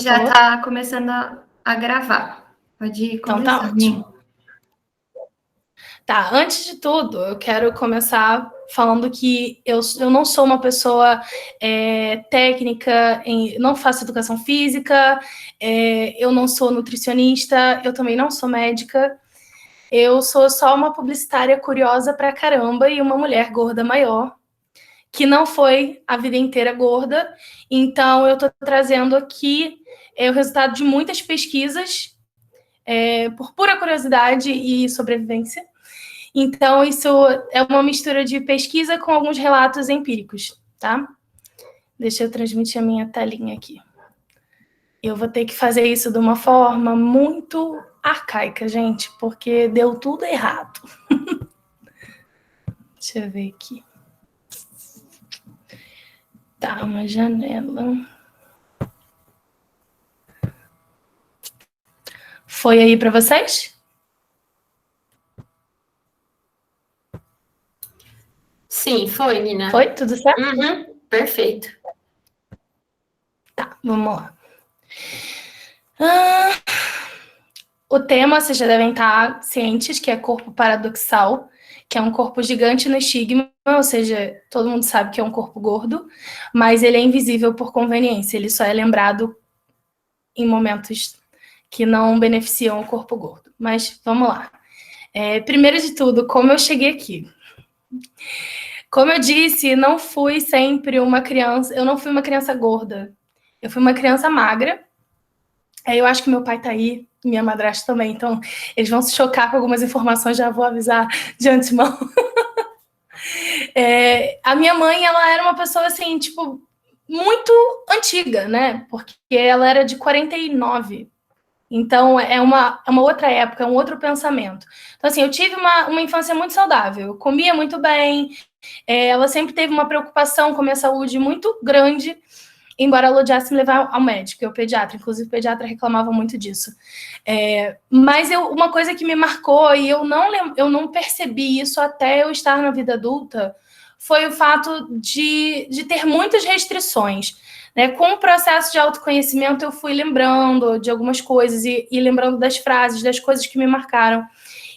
Já favor? está começando a gravar. Pode ir Então tá ótimo. Tá, antes de tudo, eu quero começar falando que eu não sou uma pessoa técnica, não faço educação física, eu não sou nutricionista, eu também não sou médica, eu sou só uma publicitária curiosa pra caramba e uma mulher gorda maior, que não foi a vida inteira gorda, então eu tô trazendo aqui o resultado de muitas pesquisas, por pura curiosidade e sobrevivência. Então, isso é uma mistura de pesquisa com alguns relatos empíricos, tá? Deixa eu transmitir a minha telinha aqui. Eu vou ter que fazer isso de uma forma muito arcaica, gente, porque deu tudo errado. Deixa eu ver aqui. Tá, uma janela. Foi aí para vocês? Sim, foi, Nina. Foi? Tudo certo? Uhum, perfeito. Tá, vamos lá. O tema, vocês já devem estar cientes, que é corpo paradoxal, que é um corpo gigante no estigma, ou seja, todo mundo sabe que é um corpo gordo, mas ele é invisível por conveniência, ele só é lembrado em momentos que não beneficiam o corpo gordo. Mas vamos lá. Primeiro de tudo, como eu cheguei aqui? Como eu disse, não fui sempre uma criança, eu não fui uma criança gorda, eu fui uma criança magra. Eu acho que meu pai tá aí, minha madrasta também, então eles vão se chocar com algumas informações, já vou avisar de antemão. A minha mãe, ela era uma pessoa, assim, tipo, muito antiga, né? Porque ela era de 49. Então, é uma outra época, é um outro pensamento. Então, assim, eu tive uma infância muito saudável, eu comia muito bem, ela sempre teve uma preocupação com a minha saúde muito grande, embora ela odiasse me levar ao médico, eu pediatra, inclusive o pediatra reclamava muito disso. Mas uma coisa que me marcou, e eu não percebi isso até eu estar na vida adulta, foi o fato de ter muitas restrições. Né? Com o processo de autoconhecimento, eu fui lembrando de algumas coisas e lembrando das frases, das coisas que me marcaram.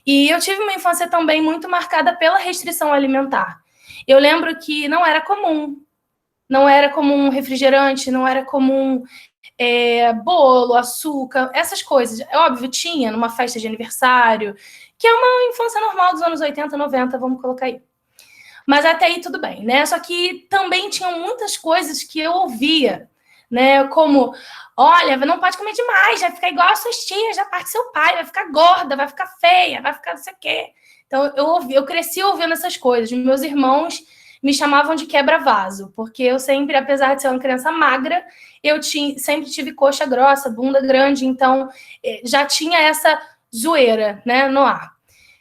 E eu tive uma infância também muito marcada pela restrição alimentar. Eu lembro que não era comum refrigerante, não era comum bolo, açúcar, essas coisas. É óbvio, tinha numa festa de aniversário, que é uma infância normal dos anos 80, 90, vamos colocar aí. Mas até aí tudo bem, né? Só que também tinham muitas coisas que eu ouvia, né? Como, olha, não pode comer demais, vai ficar igual a suas tias, da parte do seu pai, vai ficar gorda, vai ficar feia, vai ficar não sei o quê. Então, eu cresci ouvindo essas coisas. Meus irmãos me chamavam de quebra-vaso, porque eu sempre, apesar de ser uma criança magra, eu sempre tive coxa grossa, bunda grande, então já tinha essa zoeira, né, no ar.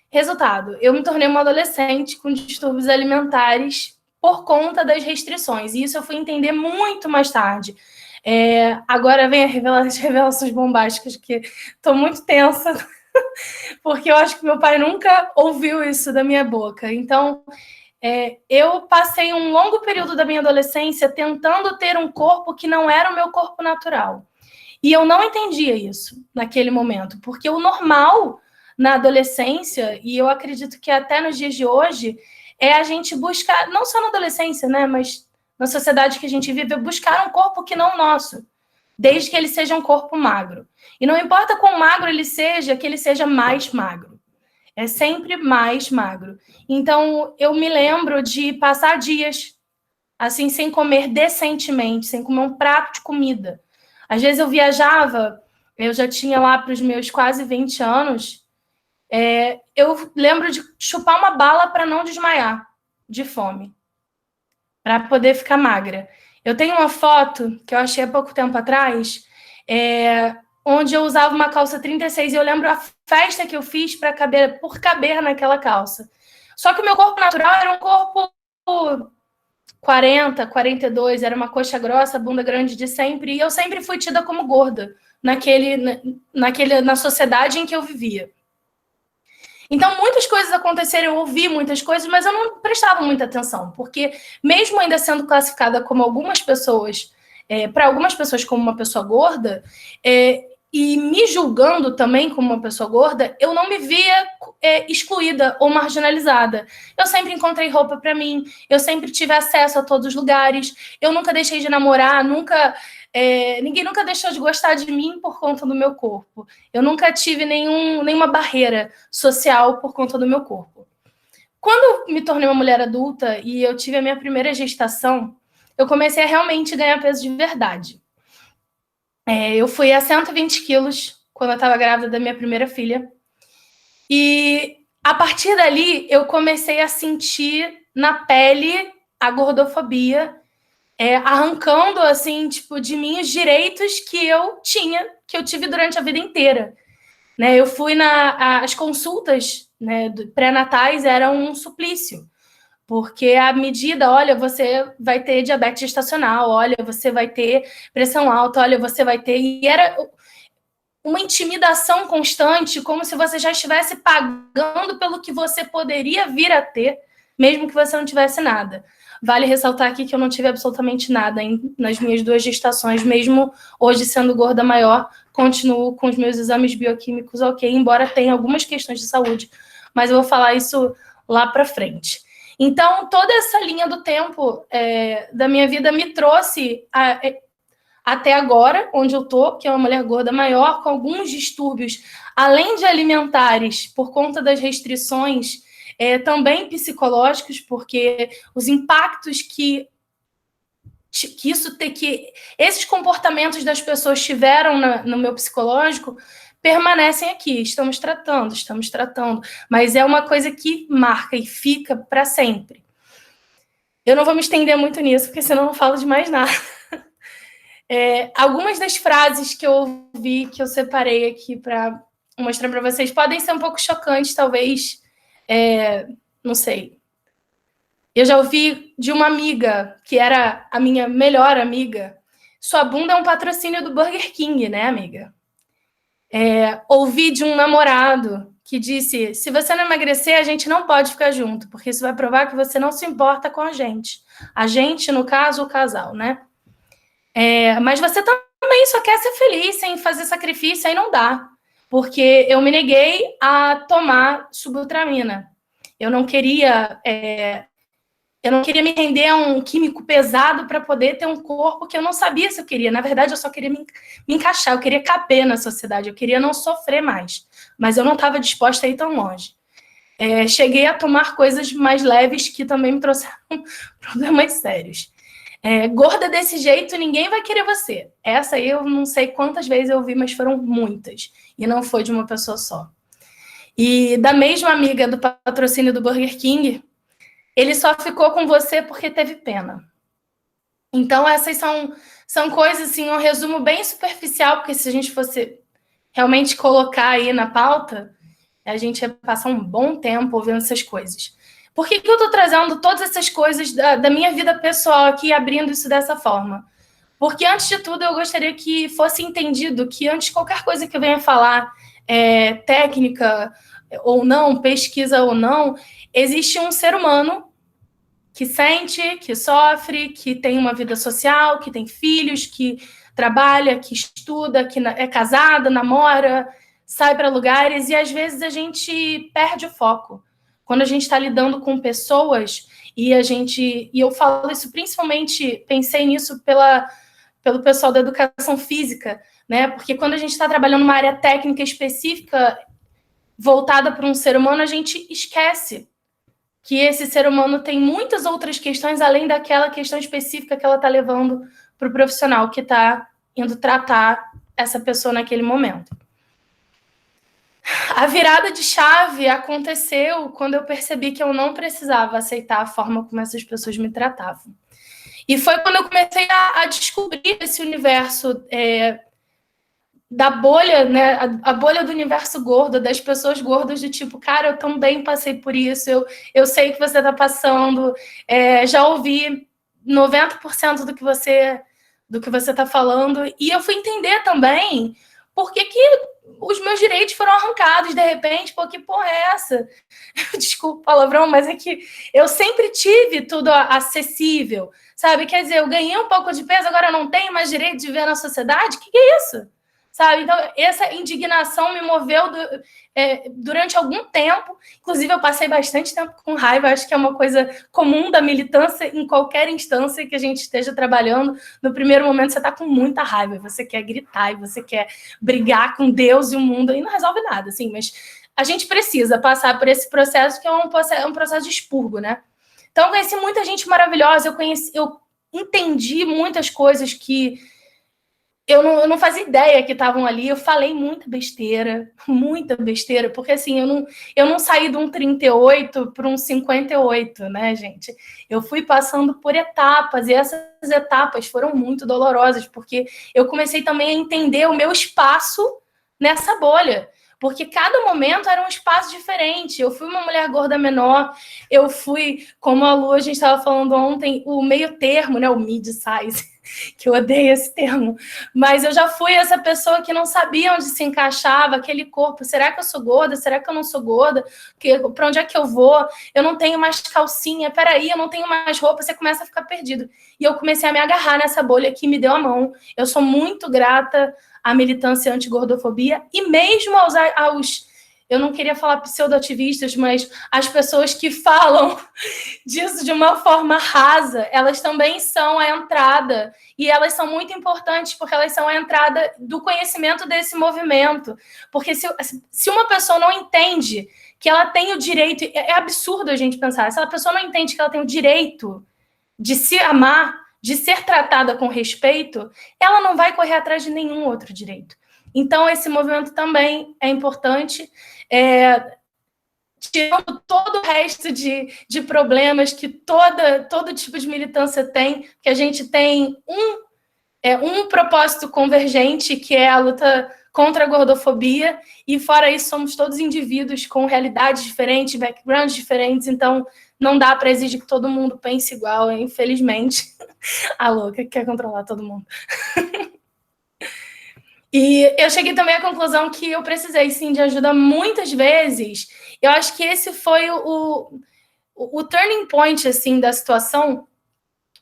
Resultado, eu me tornei uma adolescente com distúrbios alimentares por conta das restrições, e isso eu fui entender muito mais tarde. Agora vem as revelações bombásticas, que estou muito tensa, porque eu acho que meu pai nunca ouviu isso da minha boca. Então, eu passei um longo período da minha adolescência tentando ter um corpo que não era o meu corpo natural. E eu não entendia isso naquele momento, porque o normal na adolescência, e eu acredito que até nos dias de hoje, é a gente buscar, não só na adolescência, né, mas na sociedade que a gente vive, buscar um corpo que não o nosso, desde que ele seja um corpo magro. E não importa quão magro ele seja, que ele seja mais magro. É sempre mais magro. Então, eu me lembro de passar dias, assim, sem comer decentemente, sem comer um prato de comida. Às vezes eu viajava, eu já tinha lá para os meus quase 20 anos, eu lembro de chupar uma bala para não desmaiar de fome, para poder ficar magra. Eu tenho uma foto que eu achei há pouco tempo atrás, onde eu usava uma calça 36 e eu lembro a festa que eu fiz por caber naquela calça. Só que o meu corpo natural era um corpo 40, 42, era uma coxa grossa, bunda grande de sempre, e eu sempre fui tida como gorda na sociedade em que eu vivia. Então, muitas coisas aconteceram, eu ouvi muitas coisas, mas eu não prestava muita atenção, porque mesmo ainda sendo classificada como algumas pessoas para algumas pessoas como uma pessoa gorda, e me julgando também como uma pessoa gorda, eu não me via excluída ou marginalizada. Eu sempre encontrei roupa para mim, eu sempre tive acesso a todos os lugares, eu nunca deixei de namorar, ninguém nunca deixou de gostar de mim por conta do meu corpo. Eu nunca tive nenhuma barreira social por conta do meu corpo. Quando eu me tornei uma mulher adulta e eu tive a minha primeira gestação, eu comecei a realmente ganhar peso de verdade. Eu fui a 120 quilos quando eu estava grávida da minha primeira filha. E a partir dali, eu comecei a sentir na pele a gordofobia, arrancando, assim, tipo, de mim os direitos que eu tive durante a vida inteira. Né? Eu fui as consultas, né, pré-natais eram um suplício. Porque a medida, olha, você vai ter diabetes gestacional, olha, você vai ter pressão alta, olha, você vai ter... E era uma intimidação constante, como se você já estivesse pagando pelo que você poderia vir a ter, mesmo que você não tivesse nada. Vale ressaltar aqui que eu não tive absolutamente nada nas minhas 2 gestações, mesmo hoje sendo gorda maior, continuo com os meus exames bioquímicos ok, embora tenha algumas questões de saúde, mas eu vou falar isso lá para frente. Então, toda essa linha do tempo da minha vida me trouxe até agora, onde eu tô, que é uma mulher gorda maior, com alguns distúrbios, além de alimentares, por conta das restrições, também psicológicos, porque os impactos que esses comportamentos das pessoas tiveram no meu psicológico permanecem aqui. Estamos tratando, mas é uma coisa que marca e fica para sempre. Eu não vou me estender muito nisso, porque senão eu não falo de mais nada. Algumas das frases que eu ouvi, que eu separei aqui para mostrar para vocês, podem ser um pouco chocantes, talvez, não sei. Eu já ouvi de uma amiga, que era a minha melhor amiga, sua bunda é um patrocínio do Burger King, né, amiga? Ouvi de um namorado que disse, se você não emagrecer, a gente não pode ficar junto, porque isso vai provar que você não se importa com a gente. A gente, no caso, o casal, né? Mas você também só quer ser feliz sem fazer sacrifício, aí não dá. Porque eu me neguei a tomar subutramina. Eu não queria me render a um químico pesado para poder ter um corpo que eu não sabia se eu queria. Na verdade, eu só queria me encaixar, eu queria caber na sociedade, eu queria não sofrer mais. Mas eu não estava disposta a ir tão longe. Cheguei a tomar coisas mais leves que também me trouxeram problemas sérios. Gorda desse jeito, ninguém vai querer você. Essa aí eu não sei quantas vezes eu ouvi, mas foram muitas. E não foi de uma pessoa só. E da mesma amiga do patrocínio do Burger King, ele só ficou com você porque teve pena. Então, essas são coisas, assim, um resumo bem superficial, porque se a gente fosse realmente colocar aí na pauta, a gente ia passar um bom tempo ouvindo essas coisas. Por que eu estou trazendo todas essas coisas da minha vida pessoal aqui, abrindo isso dessa forma? Porque, antes de tudo, eu gostaria que fosse entendido que, antes de qualquer coisa que eu venha falar, técnica ou não, pesquisa ou não, existe um ser humano que sente, que sofre, que tem uma vida social, que tem filhos, que trabalha, que estuda, que é casada, namora, sai para lugares, e às vezes a gente perde o foco. Quando a gente está lidando com pessoas, e eu falo isso principalmente, pensei nisso pelo pessoal da educação física, né? Porque quando a gente está trabalhando numa área técnica específica, voltada para um ser humano, a gente esquece que esse ser humano tem muitas outras questões, além daquela questão específica que ela está levando para o profissional que está indo tratar essa pessoa naquele momento. A virada de chave aconteceu quando eu percebi que eu não precisava aceitar a forma como essas pessoas me tratavam. E foi quando eu comecei a descobrir esse universo da bolha, né? A bolha do universo gordo, das pessoas gordas, de tipo, cara, eu também passei por isso, eu sei o que você está passando, já ouvi 90% do que você está falando, e eu fui entender também por que os meus direitos foram arrancados de repente, pô, que porra é essa? Desculpa o palavrão, mas é que eu sempre tive tudo acessível, sabe? Quer dizer, eu ganhei um pouco de peso, agora eu não tenho mais direito de viver na sociedade? Que é isso? Sabe? Então, essa indignação me moveu durante algum tempo. Inclusive, eu passei bastante tempo com raiva. Acho que é uma coisa comum da militância em qualquer instância que a gente esteja trabalhando. No primeiro momento, você está com muita raiva. Você quer gritar e você quer brigar com Deus e o mundo. E não resolve nada, assim. Mas a gente precisa passar por esse processo, que é um processo de expurgo, né? Então, eu conheci muita gente maravilhosa. Eu entendi muitas coisas que eu não fazia ideia que estavam ali. Eu falei muita besteira, porque assim, eu não saí de um 38 para um 58, né, gente? Eu fui passando por etapas, e essas etapas foram muito dolorosas, porque eu comecei também a entender o meu espaço nessa bolha. Porque cada momento era um espaço diferente. Eu fui uma mulher gorda menor, eu fui, como a Lu, a gente estava falando ontem, o meio termo, né? O mid-size, que eu odeio esse termo. Mas eu já fui essa pessoa que não sabia onde se encaixava aquele corpo. Será que eu sou gorda? Será que eu não sou gorda? Para onde é que eu vou? Eu não tenho mais calcinha. Peraí, eu não tenho mais roupa. Você começa a ficar perdido. E eu comecei a me agarrar nessa bolha que me deu a mão. Eu sou muito grata à militância anti-gordofobia e mesmo aos eu não queria falar pseudo-ativistas, mas as pessoas que falam disso de uma forma rasa, elas também são a entrada, e elas são muito importantes, porque elas são a entrada do conhecimento desse movimento. Porque se uma pessoa não entende que ela tem o direito, é absurdo a gente pensar, se a pessoa não entende que ela tem o direito de se amar, de ser tratada com respeito, ela não vai correr atrás de nenhum outro direito. Então, esse movimento também é importante, tirando todo o resto de problemas que todo tipo de militância tem, que a gente tem um propósito convergente, que é a luta contra a gordofobia, e fora isso somos todos indivíduos com realidades diferentes, backgrounds diferentes, então não dá para exigir que todo mundo pense igual, infelizmente. A louca quer controlar todo mundo. E eu cheguei também à conclusão que eu precisei, sim, de ajuda muitas vezes. Eu acho que esse foi o turning point, assim, da situação,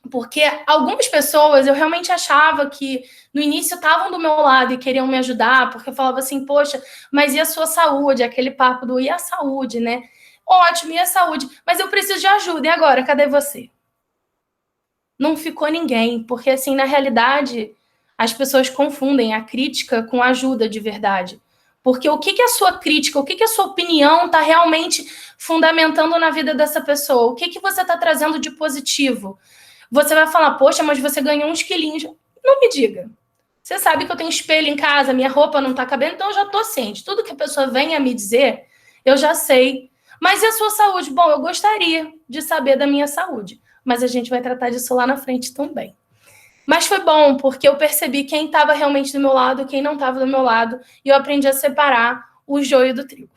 porque algumas pessoas eu realmente achava que no início estavam do meu lado e queriam me ajudar, porque eu falava assim, poxa, mas e a sua saúde? Aquele papo do e a saúde, né? Ótimo, e a saúde? Mas eu preciso de ajuda, e agora? Cadê você? Não ficou ninguém, porque assim, na realidade, as pessoas confundem a crítica com a ajuda de verdade. Porque o que a sua crítica, o que a sua opinião está realmente fundamentando na vida dessa pessoa? O que você está trazendo de positivo? Você vai falar, poxa, mas você ganhou uns quilinhos. Não me diga. Você sabe que eu tenho espelho em casa, minha roupa não está cabendo, então eu já estou ciente. Tudo que a pessoa venha me dizer, eu já sei. Mas e a sua saúde? Bom, eu gostaria de saber da minha saúde, mas a gente vai tratar disso lá na frente também. Mas foi bom, porque eu percebi quem estava realmente do meu lado, quem não estava do meu lado, e eu aprendi a separar o joio do trigo.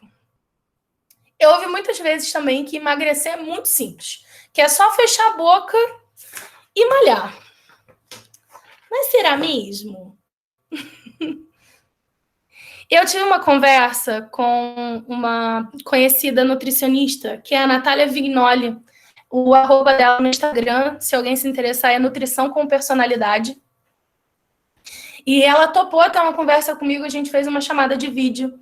Eu ouvi muitas vezes também que emagrecer é muito simples, que é só fechar a boca e malhar. Mas será mesmo? Eu tive uma conversa com uma conhecida nutricionista, que é a Natália Vignoli. O arroba dela no Instagram, se alguém se interessar, é Nutrição com Personalidade. E ela topou ter uma conversa comigo, a gente fez uma chamada de vídeo.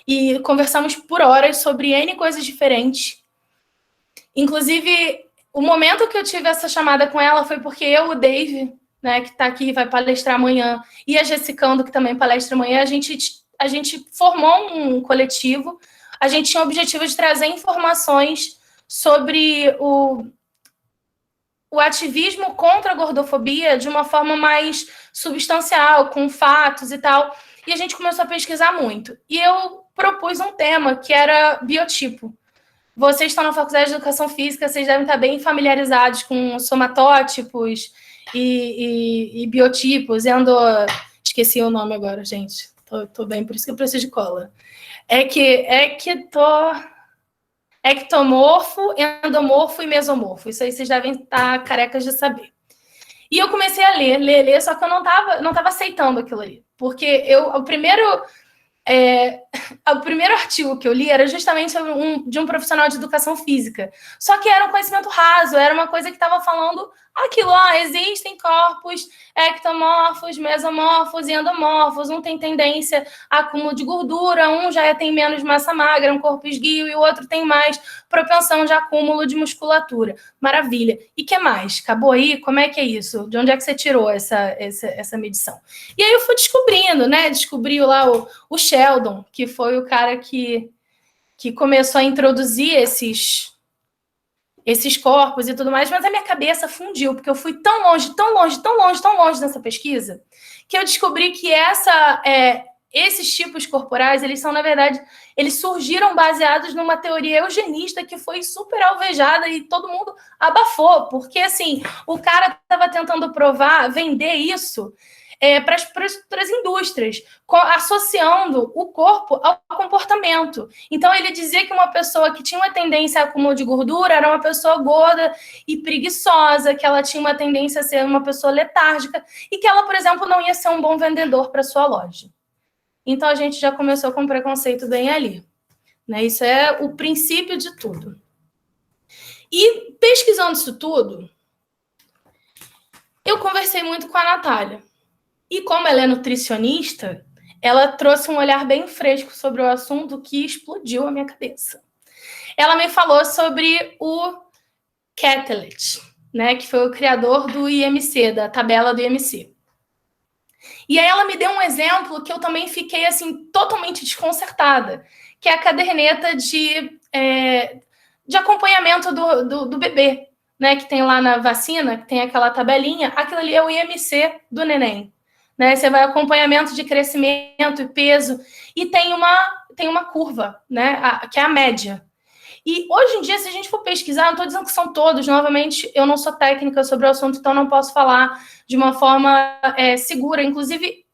E conversamos por horas sobre N coisas diferentes. Inclusive, o momento que eu tive essa chamada com ela foi porque eu, o Dave, né, que está aqui, vai palestrar amanhã, e a Jessicando, que também palestra amanhã, a gente formou um coletivo, a gente tinha o objetivo de trazer informações sobre o ativismo contra a gordofobia de uma forma mais substancial, com fatos e tal. E a gente começou a pesquisar muito. E eu propus um tema que era biotipo. Vocês estão na Faculdade de Educação Física, vocês devem estar bem familiarizados com somatótipos e biotipos. Esqueci o nome agora, gente. Tô bem, por isso que eu preciso de cola. Ectomorfo, endomorfo e mesomorfo. Isso aí vocês devem estar carecas de saber. E eu comecei a ler, só que eu não tava aceitando aquilo ali. Porque O primeiro artigo que eu li era justamente de um profissional de educação física. Só que era um conhecimento raso, era uma coisa que estava falando aquilo, existem corpos ectomorfos, mesomorfos e endomorfos, um tem tendência a acúmulo de gordura, um já tem menos massa magra, um corpo esguio, e o outro tem mais propensão de acúmulo de musculatura. Maravilha. E que mais? Acabou aí? Como é que é isso? De onde é que você tirou essa medição? E aí eu fui descobrindo, né? Descobri lá o Sheldon, que foi o cara que começou a introduzir esses corpos e tudo mais, mas a minha cabeça fundiu, porque eu fui tão longe, tão longe, tão longe, tão longe nessa pesquisa, que eu descobri que esses tipos corporais, eles são, na verdade, eles surgiram baseados numa teoria eugenista que foi super alvejada e todo mundo abafou, porque, assim, o cara estava tentando vender isso para as indústrias, associando o corpo ao comportamento. Então, ele dizia que uma pessoa que tinha uma tendência a acúmulo de gordura era uma pessoa gorda e preguiçosa, que ela tinha uma tendência a ser uma pessoa letárgica e que ela, por exemplo, não ia ser um bom vendedor para sua loja. Então, a gente já começou com preconceito bem ali. Né? Isso é o princípio de tudo. E pesquisando isso tudo, eu conversei muito com a Natália. E como ela é nutricionista, ela trouxe um olhar bem fresco sobre o assunto que explodiu a minha cabeça. Ela me falou sobre o Quetelet, né, que foi o criador do IMC, da tabela do IMC. E aí ela me deu um exemplo que eu também fiquei assim totalmente desconcertada, que é a caderneta de acompanhamento do bebê, né, que tem lá na vacina, que tem aquela tabelinha, aquilo ali é o IMC do neném. Né? Você vai acompanhamento de crescimento e peso, e tem uma curva, né? Que é a média. E hoje em dia, se a gente for pesquisar, não estou dizendo que são todos, novamente, eu não sou técnica sobre o assunto, então não posso falar de uma forma segura. Inclusive,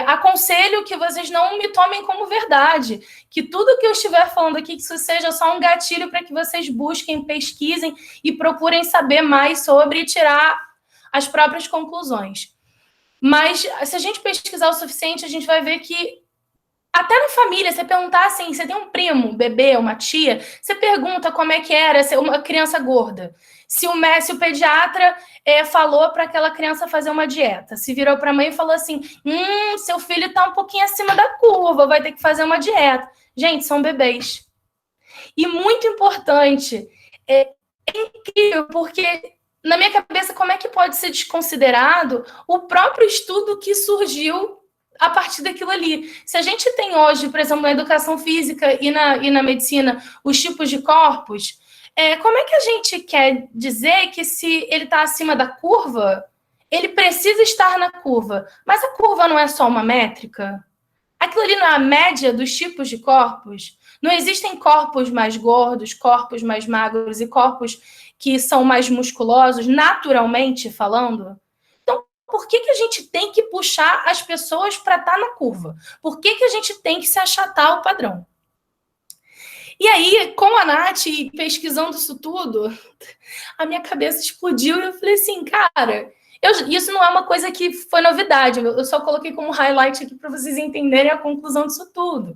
aconselho que vocês não me tomem como verdade, que tudo que eu estiver falando aqui, que isso seja só um gatilho para que vocês busquem, pesquisem e procurem saber mais sobre e tirar as próprias conclusões. Mas se a gente pesquisar o suficiente, a gente vai ver que até na família, você perguntar assim, você tem um primo, um bebê, uma tia, você pergunta como é que era ser uma criança gorda. Se o pediatra falou para aquela criança fazer uma dieta, se virou para a mãe e falou assim, seu filho está um pouquinho acima da curva, vai ter que fazer uma dieta. Gente, são bebês. E muito importante, é incrível, porque na minha cabeça, como é que pode ser desconsiderado o próprio estudo que surgiu a partir daquilo ali? Se a gente tem hoje, por exemplo, na educação física e na medicina, os tipos de corpos, como é que a gente quer dizer que se ele está acima da curva, ele precisa estar na curva? Mas a curva não é só uma métrica? Aquilo ali não é a média dos tipos de corpos? Não existem corpos mais gordos, corpos mais magros e corpos que são mais musculosos, naturalmente falando? Então, por que a gente tem que puxar as pessoas para estar na curva? Por que a gente tem que se achatar ao padrão? E aí, com a Nath, pesquisando isso tudo, a minha cabeça explodiu e eu falei assim, cara, isso não é uma coisa que foi novidade, eu só coloquei como highlight aqui para vocês entenderem a conclusão disso tudo.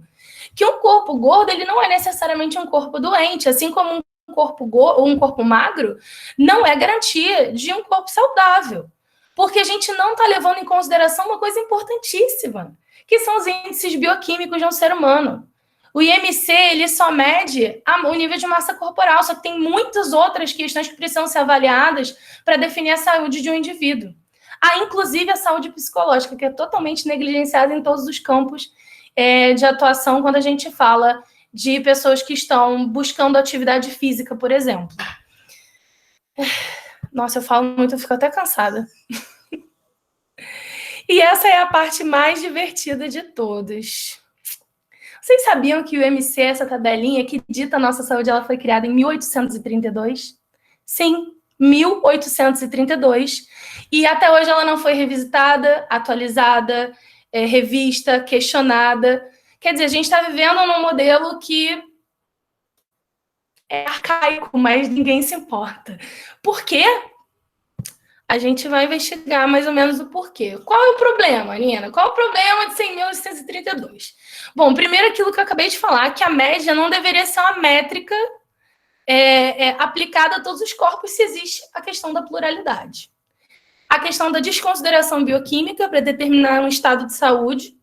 Que um corpo gordo, ele não é necessariamente um corpo doente, assim como um corpo magro não é garantia de um corpo saudável. Porque a gente não está levando em consideração uma coisa importantíssima, que são os índices bioquímicos de um ser humano. O IMC, ele só mede o nível de massa corporal, só que tem muitas outras questões que precisam ser avaliadas para definir a saúde de um indivíduo. Inclusive a saúde psicológica, que é totalmente negligenciada em todos os campos de atuação quando a gente fala de pessoas que estão buscando atividade física, por exemplo. Nossa, eu falo muito, eu fico até cansada. E essa é a parte mais divertida de todas. Vocês sabiam que o IMC, essa tabelinha que dita a nossa saúde, ela foi criada em 1832? Sim, 1832. E até hoje ela não foi revisitada, atualizada, revista, questionada. Quer dizer, a gente está vivendo num modelo que é arcaico, mas ninguém se importa. Por quê? A gente vai investigar mais ou menos o porquê. Qual é o problema, Nina? Qual é o problema de 100.832? Bom, primeiro aquilo que eu acabei de falar, que a média não deveria ser uma métrica aplicada a todos os corpos se existe a questão da pluralidade. A questão da desconsideração bioquímica para determinar um estado de saúde.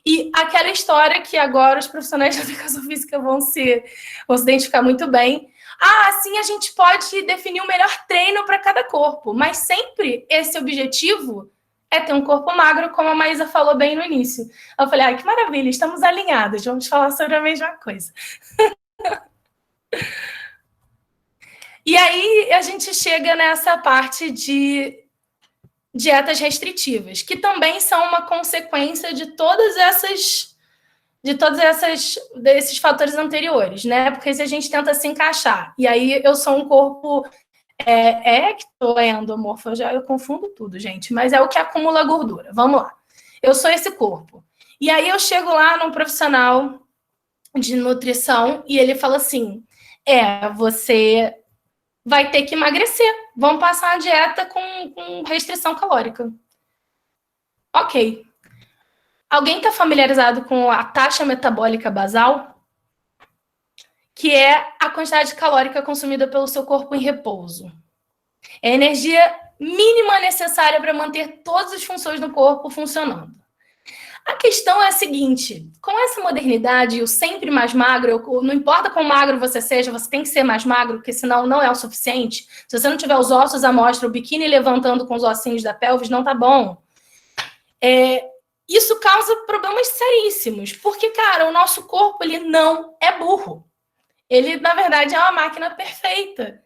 E aquela história que agora os profissionais de educação física vão se identificar muito bem. Assim a gente pode definir o melhor treino para cada corpo, mas sempre esse objetivo é ter um corpo magro, como a Maísa falou bem no início. Eu falei, que maravilha, estamos alinhadas, vamos falar sobre a mesma coisa. E aí a gente chega nessa parte de dietas restritivas, que também são uma consequência de desses fatores anteriores, né? Porque se a gente tenta se encaixar, e aí eu sou um corpo ectoendomorfo, eu confundo tudo, gente, mas é o que acumula gordura. Vamos lá. Eu sou esse corpo. E aí eu chego lá num profissional de nutrição e ele fala assim, você vai ter que emagrecer. Vamos passar a dieta com restrição calórica. Ok. Alguém está familiarizado com a taxa metabólica basal? Que é a quantidade calórica consumida pelo seu corpo em repouso. É a energia mínima necessária para manter todas as funções do corpo funcionando. A questão é a seguinte, com essa modernidade, o sempre mais magro, não importa quão magro você seja, você tem que ser mais magro, porque senão não é o suficiente. Se você não tiver os ossos à mostra, o biquíni levantando com os ossinhos da pelvis, não tá bom. Isso causa problemas seríssimos, porque, cara, o nosso corpo, ele não é burro. Ele, na verdade, é uma máquina perfeita.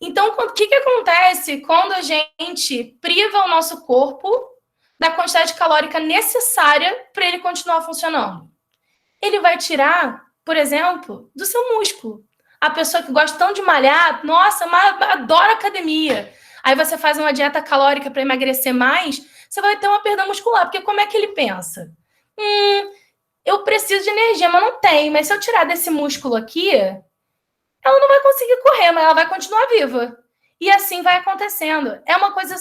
Então, o que acontece quando a gente priva o nosso corpo da quantidade calórica necessária para ele continuar funcionando? Ele vai tirar, por exemplo, do seu músculo. A pessoa que gosta tanto de malhar, nossa, mas adora academia. Aí você faz uma dieta calórica para emagrecer mais, você vai ter uma perda muscular. Porque como é que ele pensa? Eu preciso de energia, mas não tem. Mas se eu tirar desse músculo aqui, ela não vai conseguir correr, mas ela vai continuar viva. E assim vai acontecendo. É uma coisa,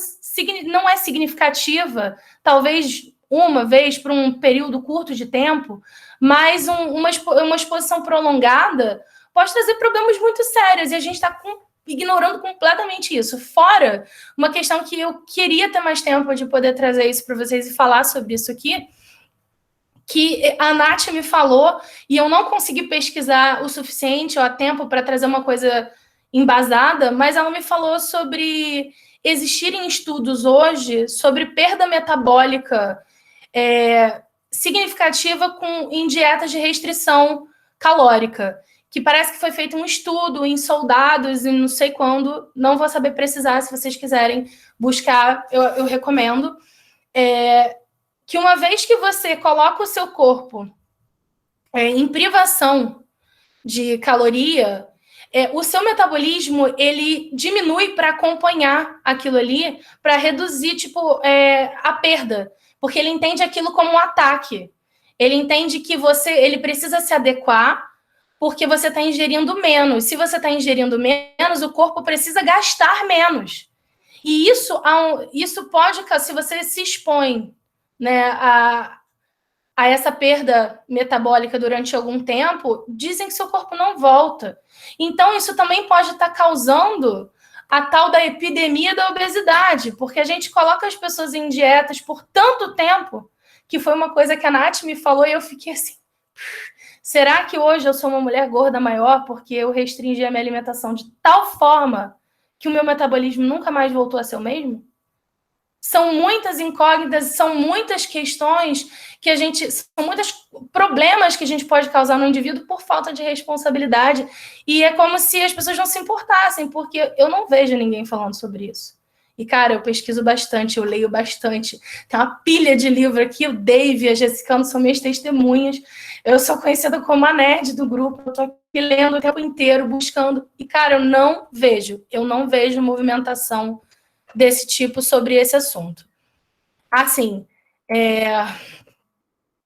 não é significativa, talvez uma vez por um período curto de tempo, mas uma exposição prolongada pode trazer problemas muito sérios, e a gente está ignorando completamente isso. Fora uma questão que eu queria ter mais tempo de poder trazer isso para vocês e falar sobre isso aqui, que a Nath me falou, e eu não consegui pesquisar o suficiente ou a tempo para trazer uma coisa embasada, mas ela me falou sobre existirem estudos hoje sobre perda metabólica significativa em dietas de restrição calórica, que parece que foi feito um estudo em soldados e não sei quando, não vou saber precisar, se vocês quiserem buscar, eu recomendo, que uma vez que você coloca o seu corpo em privação de caloria, o seu metabolismo, ele diminui para acompanhar aquilo ali, para reduzir, a perda, porque ele entende aquilo como um ataque. Ele entende que ele precisa se adequar porque você está ingerindo menos. Se você está ingerindo menos, o corpo precisa gastar menos. E isso pode, se você se expõe, né, a essa perda metabólica durante algum tempo, dizem que seu corpo não volta. Então, isso também pode estar causando a tal da epidemia da obesidade, porque a gente coloca as pessoas em dietas por tanto tempo, que foi uma coisa que a Nath me falou e eu fiquei assim, será que hoje eu sou uma mulher gorda maior porque eu restringi a minha alimentação de tal forma que o meu metabolismo nunca mais voltou a ser o mesmo? São muitas incógnitas, são muitas questões são muitos problemas que a gente pode causar no indivíduo por falta de responsabilidade. E é como se as pessoas não se importassem, porque eu não vejo ninguém falando sobre isso. E, cara, eu pesquiso bastante, eu leio bastante. Tem uma pilha de livro aqui, o Dave e a Jessicano são minhas testemunhas. Eu sou conhecida como a nerd do grupo, eu tô aqui lendo o tempo inteiro, buscando. E, cara, eu não vejo movimentação desse tipo sobre esse assunto. Assim,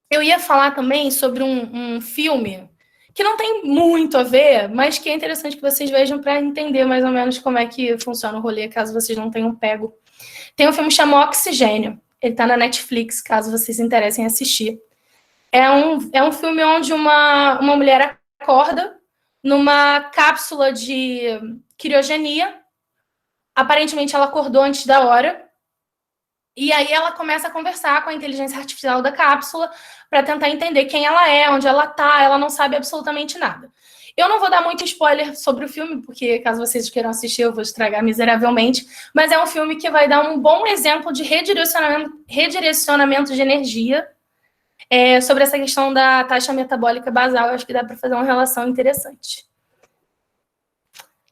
eu ia falar também sobre um filme que não tem muito a ver, mas que é interessante que vocês vejam para entender mais ou menos como é que funciona o rolê, caso vocês não tenham pego. Tem um filme chamado Oxigênio. Ele está na Netflix, caso vocês se interessem em assistir. É um filme onde uma mulher acorda numa cápsula de criogenia. Aparentemente, ela acordou antes da hora. E aí ela começa a conversar com a inteligência artificial da cápsula para tentar entender quem ela é, onde ela está. Ela não sabe absolutamente nada. Eu não vou dar muito spoiler sobre o filme, porque caso vocês queiram assistir, eu vou estragar miseravelmente. Mas é um filme que vai dar um bom exemplo de redirecionamento de energia sobre essa questão da taxa metabólica basal. Eu acho que dá para fazer uma relação interessante.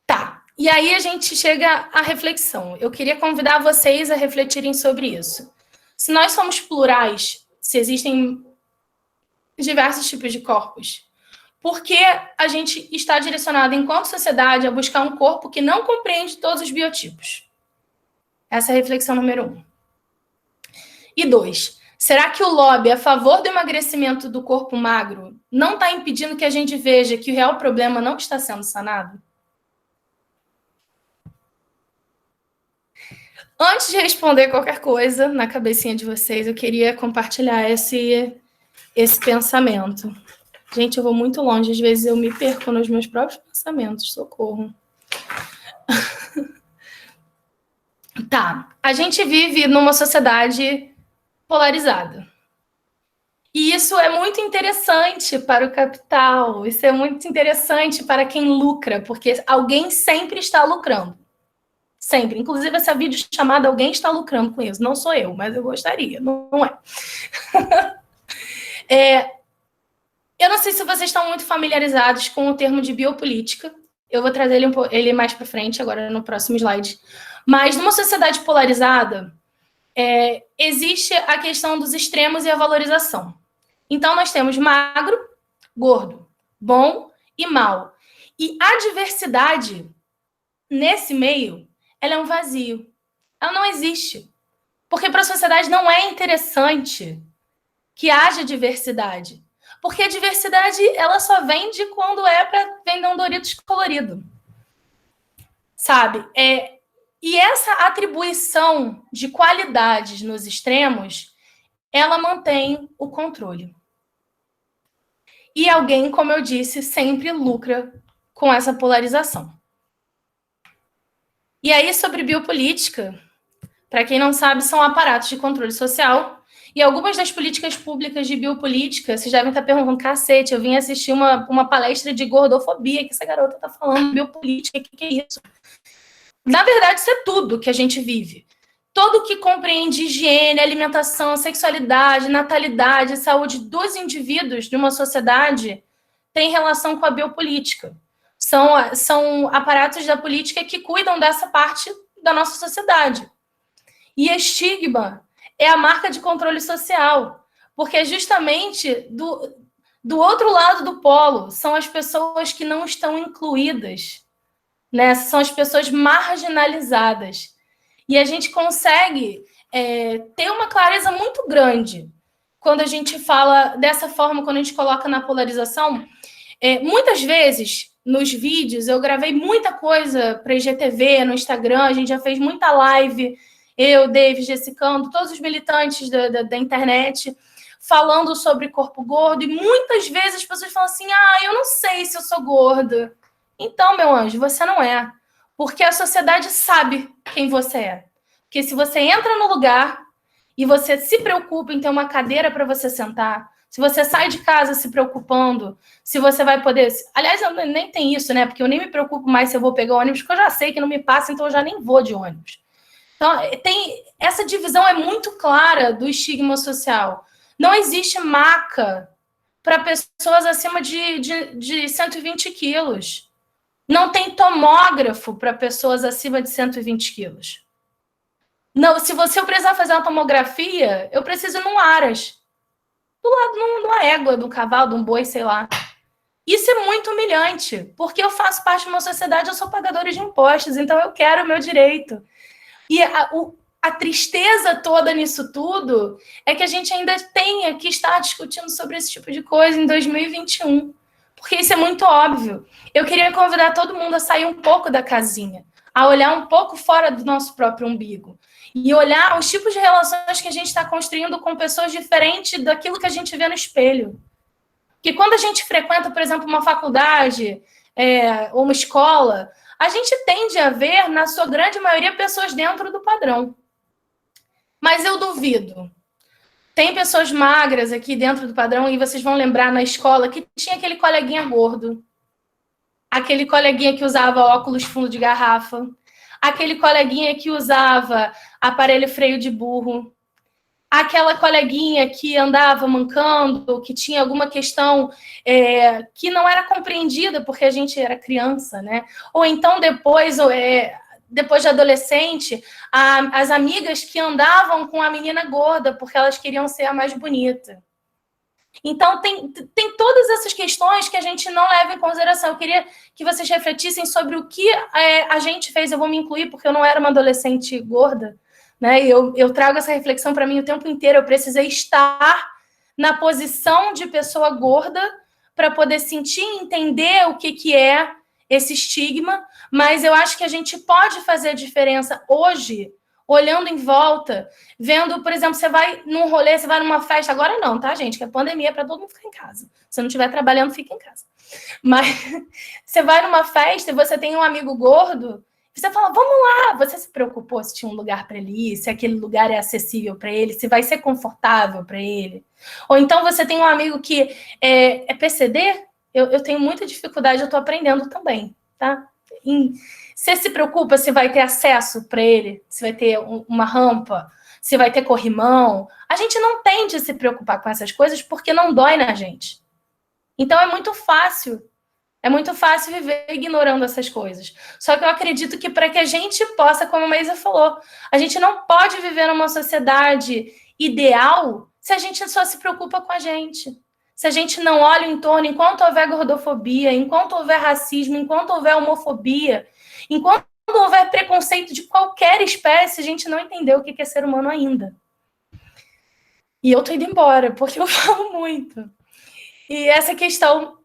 Tá. E aí a gente chega à reflexão. Eu queria convidar vocês a refletirem sobre isso. Se nós somos plurais, se existem diversos tipos de corpos, por que a gente está direcionado, enquanto sociedade, a buscar um corpo que não compreende todos os biotipos? Essa é a reflexão número 1. E 2, será que o lobby a favor do emagrecimento do corpo magro não está impedindo que a gente veja que o real problema não está sendo sanado? Antes de responder qualquer coisa na cabecinha de vocês, eu queria compartilhar esse pensamento. Gente, eu vou muito longe, às vezes eu me perco nos meus próprios pensamentos, socorro. Tá, a gente vive numa sociedade polarizada. E isso é muito interessante para o capital, isso é muito interessante para quem lucra, porque alguém sempre está lucrando. Sempre. Inclusive, essa videochamada, alguém está lucrando com isso. Não sou eu, mas eu gostaria. Não é. Eu não sei se vocês estão muito familiarizados com o termo de biopolítica. Eu vou trazer ele mais para frente, agora no próximo slide. Mas numa sociedade polarizada, existe a questão dos extremos e a valorização. Então, nós temos magro, gordo, bom e mal. E a diversidade, nesse meio, ela é um vazio. Ela não existe. Porque para a sociedade não é interessante que haja diversidade. Porque a diversidade, ela só vende quando é para vender um Doritos colorido. Sabe? E essa atribuição de qualidades nos extremos, ela mantém o controle. E alguém, como eu disse, sempre lucra com essa polarização. E aí, sobre biopolítica, para quem não sabe, são aparatos de controle social. E algumas das políticas públicas de biopolítica, vocês devem estar perguntando, cacete, eu vim assistir uma palestra de gordofobia que essa garota está falando, biopolítica, o que é isso? Na verdade, isso é tudo que a gente vive. Todo que compreende higiene, alimentação, sexualidade, natalidade, saúde dos indivíduos de uma sociedade tem relação com a biopolítica. São aparatos da política que cuidam dessa parte da nossa sociedade. E estigma é a marca de controle social, porque é justamente do outro lado do polo são as pessoas que não estão incluídas, né? São as pessoas marginalizadas. E a gente consegue ter uma clareza muito grande quando a gente fala dessa forma, quando a gente coloca na polarização. Muitas vezes, nos vídeos, eu gravei muita coisa para IGTV, no Instagram, a gente já fez muita live, eu, David, Jessicando, todos os militantes da internet, falando sobre corpo gordo, e muitas vezes as pessoas falam assim, eu não sei se eu sou gorda. Então, meu anjo, você não é. Porque a sociedade sabe quem você é. Porque se você entra no lugar e você se preocupa em ter uma cadeira para você sentar, se você sai de casa se preocupando, se você vai poder... Aliás, nem tem isso, né? Porque eu nem me preocupo mais se eu vou pegar ônibus, porque eu já sei que não me passa, então eu já nem vou de ônibus. Então, essa divisão é muito clara do estigma social. Não existe maca para pessoas acima de 120 quilos. Não tem tomógrafo para pessoas acima de 120 quilos. Não, se eu precisar fazer uma tomografia, eu preciso ir num Aras. Do lado de uma égua, de um cavalo, de um boi, sei lá. Isso é muito humilhante, porque eu faço parte de uma sociedade, eu sou pagadora de impostos, então eu quero o meu direito. E a tristeza toda nisso tudo é que a gente ainda tenha que estar discutindo sobre esse tipo de coisa em 2021. Porque isso é muito óbvio. Eu queria convidar todo mundo a sair um pouco da casinha, a olhar um pouco fora do nosso próprio umbigo e olhar os tipos de relações que a gente está construindo com pessoas diferentes daquilo que a gente vê no espelho. Que quando a gente frequenta, por exemplo, uma faculdade ou uma escola, a gente tende a ver, na sua grande maioria, pessoas dentro do padrão. Mas eu duvido. Tem pessoas magras aqui dentro do padrão, e vocês vão lembrar na escola que tinha aquele coleguinha gordo, aquele coleguinha que usava óculos fundo de garrafa, aquele coleguinha que usava aparelho freio de burro, aquela coleguinha que andava mancando, que tinha alguma questão que não era compreendida porque a gente era criança, né? Ou então depois de adolescente, as amigas que andavam com a menina gorda porque elas queriam ser a mais bonita. Então, tem todas essas questões que a gente não leva em consideração. Eu queria que vocês refletissem sobre o que a gente fez. Eu vou me incluir, porque eu não era uma adolescente gorda, né? Eu trago essa reflexão para mim o tempo inteiro. Eu precisei estar na posição de pessoa gorda para poder sentir e entender o que é esse estigma, mas eu acho que a gente pode fazer a diferença hoje, olhando em volta, vendo, por exemplo, você vai num rolê, você vai numa festa, agora não, tá, gente? Que a pandemia é para todo mundo ficar em casa. Se não estiver trabalhando, fica em casa. Mas você vai numa festa e você tem um amigo gordo, você fala, vamos lá, você se preocupou se tinha um lugar para ele ir, se aquele lugar é acessível para ele, se vai ser confortável para ele. Ou então você tem um amigo que é PCD, eu tenho muita dificuldade, eu estou aprendendo também, tá? Você se preocupa se vai ter acesso para ele, se vai ter uma rampa, se vai ter corrimão. A gente não tende a se preocupar com essas coisas porque não dói na gente. Então é muito fácil viver ignorando essas coisas. Só que eu acredito que para que a gente possa, como a Maísa falou, a gente não pode viver numa sociedade ideal se a gente só se preocupa com a gente. Se a gente não olha o entorno, enquanto houver gordofobia, enquanto houver racismo, enquanto houver homofobia, enquanto houver preconceito de qualquer espécie, a gente não entendeu o que é ser humano ainda. E eu tô indo embora, porque eu falo muito. E essa questão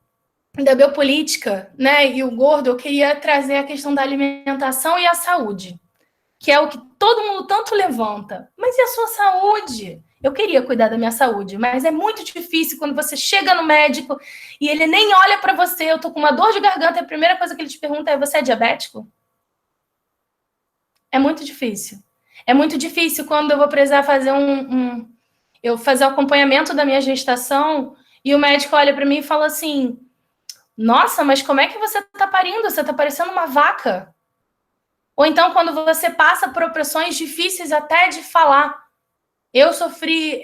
da biopolítica, né, e o gordo, eu queria trazer a questão da alimentação e a saúde, que é o que todo mundo tanto levanta. Mas e a sua saúde? Eu queria cuidar da minha saúde, mas é muito difícil quando você chega no médico e ele nem olha para você. Eu tô com uma dor de garganta e a primeira coisa que ele te pergunta é: você é diabético? É muito difícil. É muito difícil quando eu vou precisar fazer eu fazer o acompanhamento da minha gestação e o médico olha para mim e fala assim: nossa, mas como é que você está parindo? Você está parecendo uma vaca. Ou então, quando você passa por opressões difíceis até de falar. Eu sofri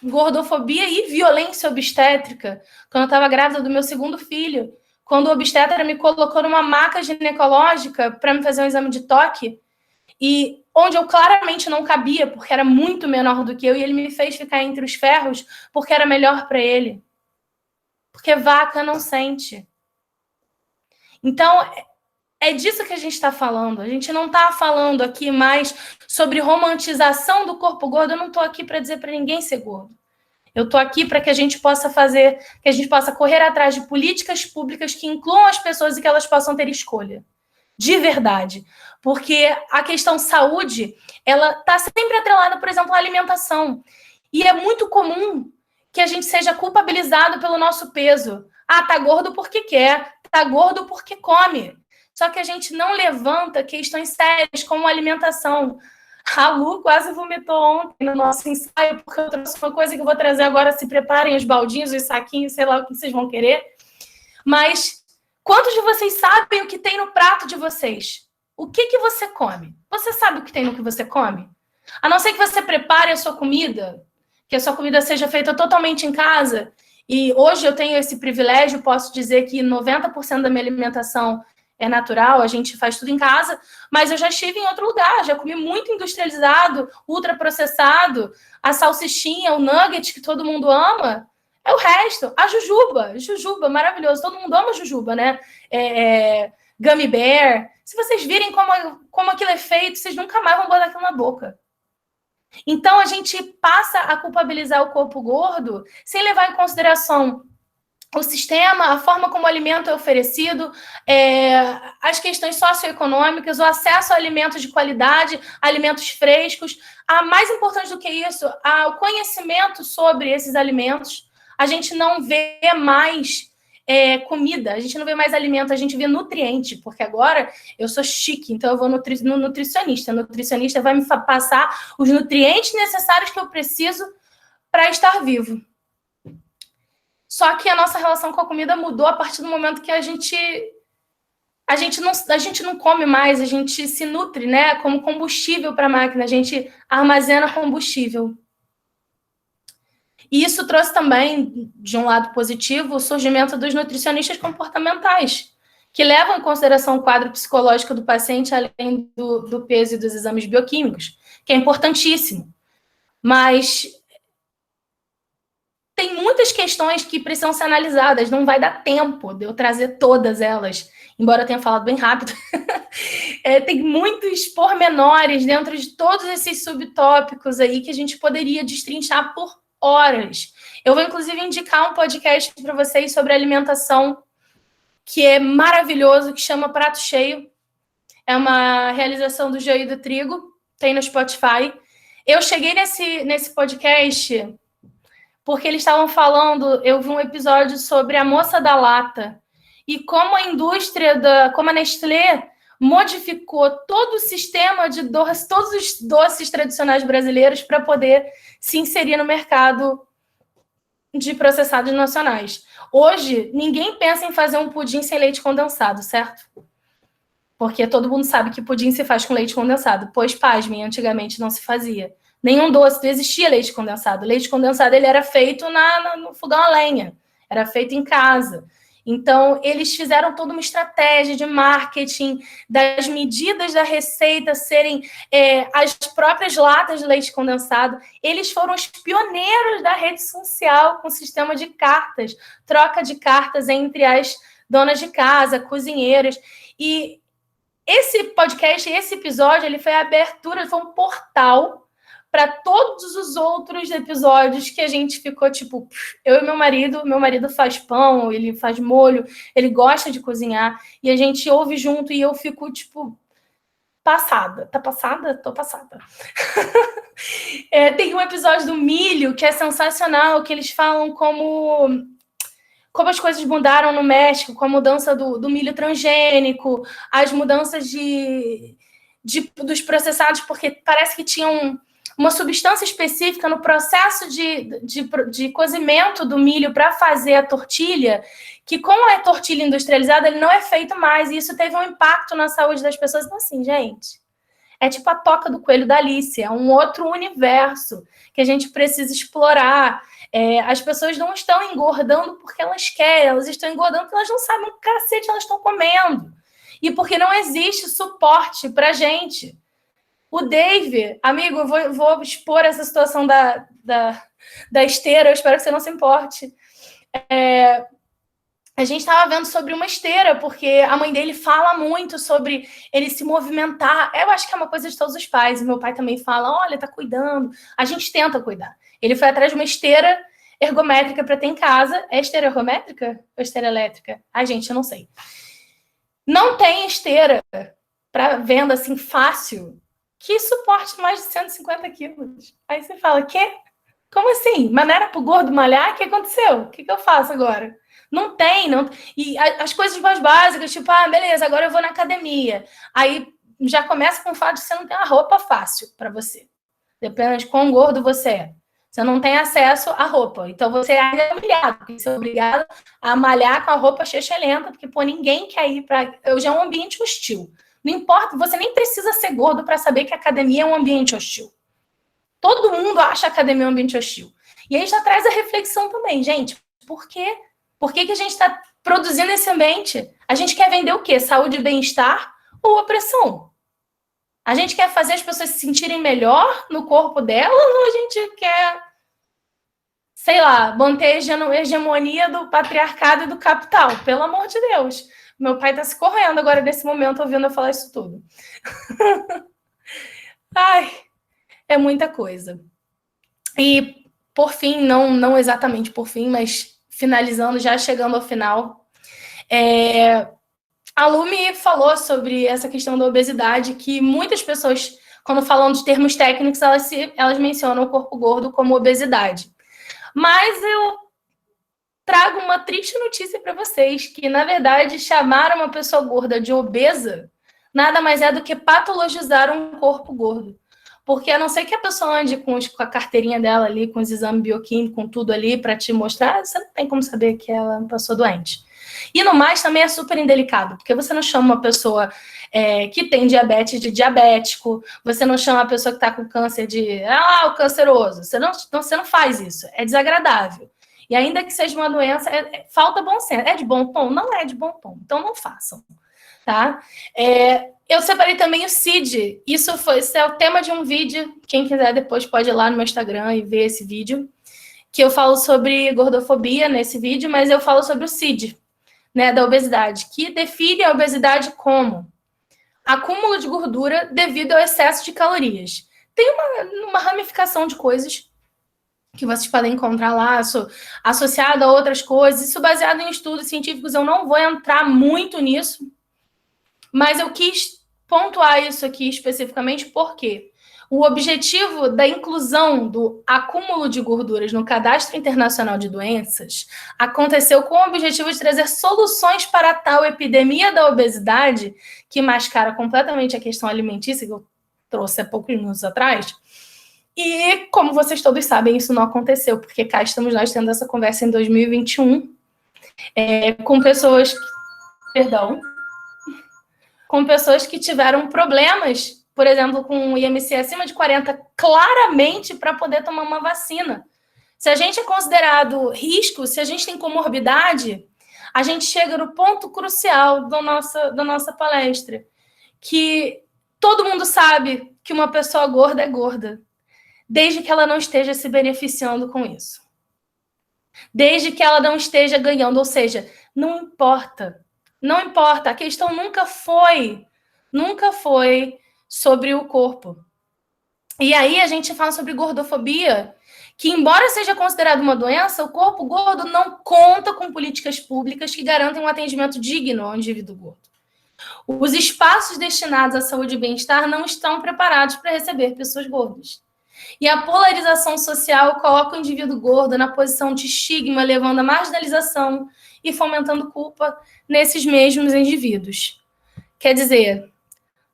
gordofobia e violência obstétrica quando eu estava grávida do meu segundo filho. Quando o obstetra me colocou numa maca ginecológica para me fazer um exame de toque, e onde eu claramente não cabia, porque era muito menor do que eu, e ele me fez ficar entre os ferros porque era melhor para ele. Porque vaca não sente. Então, é disso que a gente está falando. A gente não está falando aqui mais sobre romantização do corpo gordo. Eu não estou aqui para dizer para ninguém ser gordo. Eu estou aqui para que a gente possa que a gente possa correr atrás de políticas públicas que incluam as pessoas e que elas possam ter escolha. De verdade. Porque a questão saúde, ela está sempre atrelada, por exemplo, à alimentação. E é muito comum que a gente seja culpabilizado pelo nosso peso. Ah, tá gordo porque quer, tá gordo porque come. Só que a gente não levanta questões sérias como alimentação. A Lu quase vomitou ontem no nosso ensaio, porque eu trouxe uma coisa que eu vou trazer agora. Se preparem os baldinhos, os saquinhos, sei lá o que vocês vão querer. Mas quantos de vocês sabem o que tem no prato de vocês? O que você come? Você sabe o que tem no que você come? A não ser que você prepare a sua comida, que a sua comida seja feita totalmente em casa. E hoje eu tenho esse privilégio, posso dizer que 90% da minha alimentação é natural, a gente faz tudo em casa, mas eu já estive em outro lugar, já comi muito industrializado, ultraprocessado, a salsichinha, o nugget que todo mundo ama, é o resto. A jujuba, maravilhoso, todo mundo ama jujuba, né? Gummy bear. Se vocês virem como aquilo é feito, vocês nunca mais vão botar aquilo na boca. Então, a gente passa a culpabilizar o corpo gordo sem levar em consideração o sistema, a forma como o alimento é oferecido, as questões socioeconômicas, o acesso a alimentos de qualidade, alimentos frescos. Mais importante do que isso, o conhecimento sobre esses alimentos. A gente não vê mais comida, a gente não vê mais alimento, a gente vê nutriente, porque agora eu sou chique, então eu vou no nutricionista. O nutricionista vai me passar os nutrientes necessários que eu preciso para estar vivo. Só que a nossa relação com a comida mudou a partir do momento que a gente não come mais, a gente se nutre, né, como combustível para a máquina, a gente armazena combustível. E isso trouxe também, de um lado positivo, o surgimento dos nutricionistas comportamentais, que levam em consideração o quadro psicológico do paciente, além do peso e dos exames bioquímicos, que é importantíssimo. Mas tem muitas questões que precisam ser analisadas, não vai dar tempo de eu trazer todas elas, embora eu tenha falado bem rápido. Tem muitos pormenores dentro de todos esses subtópicos aí que a gente poderia destrinchar por horas. Eu vou, inclusive, indicar um podcast para vocês sobre alimentação, que é maravilhoso, que chama Prato Cheio. É uma realização do Joio do Trigo, tem no Spotify. Eu cheguei nesse podcast porque eles estavam falando, eu vi um episódio sobre a moça da lata e como a indústria, como a Nestlé modificou todo o sistema de doces, todos os doces tradicionais brasileiros para poder se inserir no mercado de processados nacionais. Hoje, ninguém pensa em fazer um pudim sem leite condensado, certo? Porque todo mundo sabe que pudim se faz com leite condensado. Pois, pasmem, antigamente não se fazia. Nenhum doce, não existia leite condensado. O leite condensado ele era feito no fogão a lenha. Era feito em casa. Então, eles fizeram toda uma estratégia de marketing, das medidas da receita serem as próprias latas de leite condensado. Eles foram os pioneiros da rede social com o sistema de cartas, troca de cartas entre as donas de casa, cozinheiras. E esse podcast, esse episódio, ele foi a abertura, foi um portal para todos os outros episódios que a gente ficou tipo, eu e meu marido faz pão, ele faz molho, ele gosta de cozinhar, e a gente ouve junto e eu fico tipo, passada. Tá passada? Tô passada. Tem um episódio do milho que é sensacional, que eles falam como as coisas mudaram no México, com a mudança do milho transgênico, as mudanças dos processados, porque parece que tinham uma substância específica no processo de cozimento do milho para fazer a tortilha, que com a tortilha industrializada ele não é feito mais, e isso teve um impacto na saúde das pessoas. Então, assim, gente, é tipo a toca do coelho da Alice, é um outro universo que a gente precisa explorar. As pessoas não estão engordando porque elas querem, elas estão engordando porque elas não sabem o cacete elas estão comendo. E porque não existe suporte pra gente. O Dave, amigo, eu vou expor essa situação da esteira, eu espero que você não se importe. A gente estava vendo sobre uma esteira, porque a mãe dele fala muito sobre ele se movimentar. Eu acho que é uma coisa de todos os pais. Meu pai também fala, olha, tá cuidando. A gente tenta cuidar. Ele foi atrás de uma esteira ergométrica para ter em casa. É esteira ergométrica ou esteira elétrica? Ai, gente, eu não sei. Não tem esteira para venda assim fácil que suporte mais de 150 quilos. Aí você fala, quê? Como assim? Mas não era pro gordo malhar? O que aconteceu? O que eu faço agora? Não tem, não. E as coisas mais básicas, tipo, beleza, agora eu vou na academia. Aí já começa com o fato de você não ter uma roupa fácil para você. Depende de quão gordo você é. Você não tem acesso à roupa. Então você é humilhado, porque você é obrigado a malhar com a roupa lenta, porque, pô, ninguém quer ir para. Já é um ambiente hostil. Não importa, você nem precisa ser gordo para saber que a academia é um ambiente hostil. Todo mundo acha a academia um ambiente hostil. E aí já traz a reflexão também, gente. Por quê? Por que a gente está produzindo esse ambiente? A gente quer vender o quê? Saúde e bem-estar ou opressão? A gente quer fazer as pessoas se sentirem melhor no corpo delas ou a gente quer, sei lá, manter a hegemonia do patriarcado e do capital? Pelo amor de Deus. Meu pai está se correndo agora nesse momento ouvindo eu falar isso tudo. Ai, é muita coisa. E, por fim, não exatamente por fim, mas finalizando, já chegando ao final. A Lu me falou sobre essa questão da obesidade, que muitas pessoas, quando falam de termos técnicos, elas mencionam o corpo gordo como obesidade. Mas eu trago uma triste notícia para vocês, que, na verdade, chamar uma pessoa gorda de obesa nada mais é do que patologizar um corpo gordo. Porque a não ser que a pessoa ande com a carteirinha dela ali, com os exames bioquímicos, com tudo ali para te mostrar, você não tem como saber que ela é uma pessoa doente. E no mais também é super indelicado, porque você não chama uma pessoa que tem diabetes de diabético, você não chama a pessoa que está com câncer de o canceroso, você não faz isso, é desagradável. E ainda que seja uma doença, falta bom senso. É de bom tom? Não é de bom tom, então não façam. Tá? Eu separei também o CID, esse é o tema de um vídeo, quem quiser depois pode ir lá no meu Instagram e ver esse vídeo, que eu falo sobre gordofobia nesse vídeo, mas eu falo sobre o CID, né, da obesidade, que define a obesidade como acúmulo de gordura devido ao excesso de calorias. Tem uma ramificação de coisas que vocês podem encontrar lá, associado a outras coisas, isso baseado em estudos científicos, eu não vou entrar muito nisso, mas eu quis pontuar isso aqui especificamente porque o objetivo da inclusão do acúmulo de gorduras no Cadastro Internacional de Doenças aconteceu com o objetivo de trazer soluções para a tal epidemia da obesidade, que mascara completamente a questão alimentícia, que eu trouxe há poucos minutos atrás. E, como vocês todos sabem, isso não aconteceu, porque cá estamos nós tendo essa conversa em 2021, com pessoas que tiveram problemas, por exemplo, com o IMC acima de 40, claramente para poder tomar uma vacina. Se a gente é considerado risco, se a gente tem comorbidade, a gente chega no ponto crucial da nossa palestra, que todo mundo sabe que uma pessoa gorda é gorda, desde que ela não esteja se beneficiando com isso. Desde que ela não esteja ganhando, ou seja, não importa. Não importa, a questão nunca foi sobre o corpo. E aí a gente fala sobre gordofobia, que embora seja considerado uma doença, o corpo gordo não conta com políticas públicas que garantem um atendimento digno ao indivíduo gordo. Os espaços destinados à saúde e bem-estar não estão preparados para receber pessoas gordas. E a polarização social coloca o indivíduo gordo na posição de estigma, levando à marginalização e fomentando culpa nesses mesmos indivíduos. Quer dizer,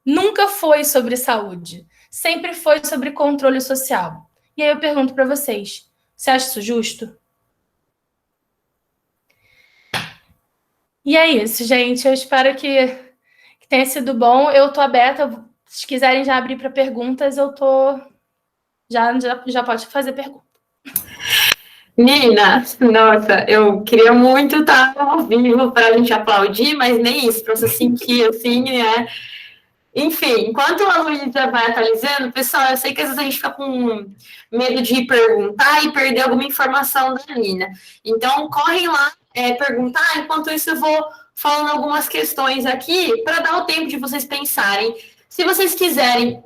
nunca foi sobre saúde, sempre foi sobre controle social. E aí eu pergunto para vocês, você acha isso justo? E é isso, gente. Eu espero que tenha sido bom. Eu tô aberta. Se quiserem já abrir para perguntas, eu tô... Já pode fazer pergunta. Nina, nossa, eu queria muito estar ao vivo para a gente aplaudir, mas nem isso, para você sentir assim, né? Enfim, enquanto a Luísa vai atualizando, pessoal, eu sei que às vezes a gente fica com medo de perguntar e perder alguma informação da Nina. Então, correm lá perguntar, enquanto isso eu vou falando algumas questões aqui para dar o tempo de vocês pensarem. Se vocês quiserem,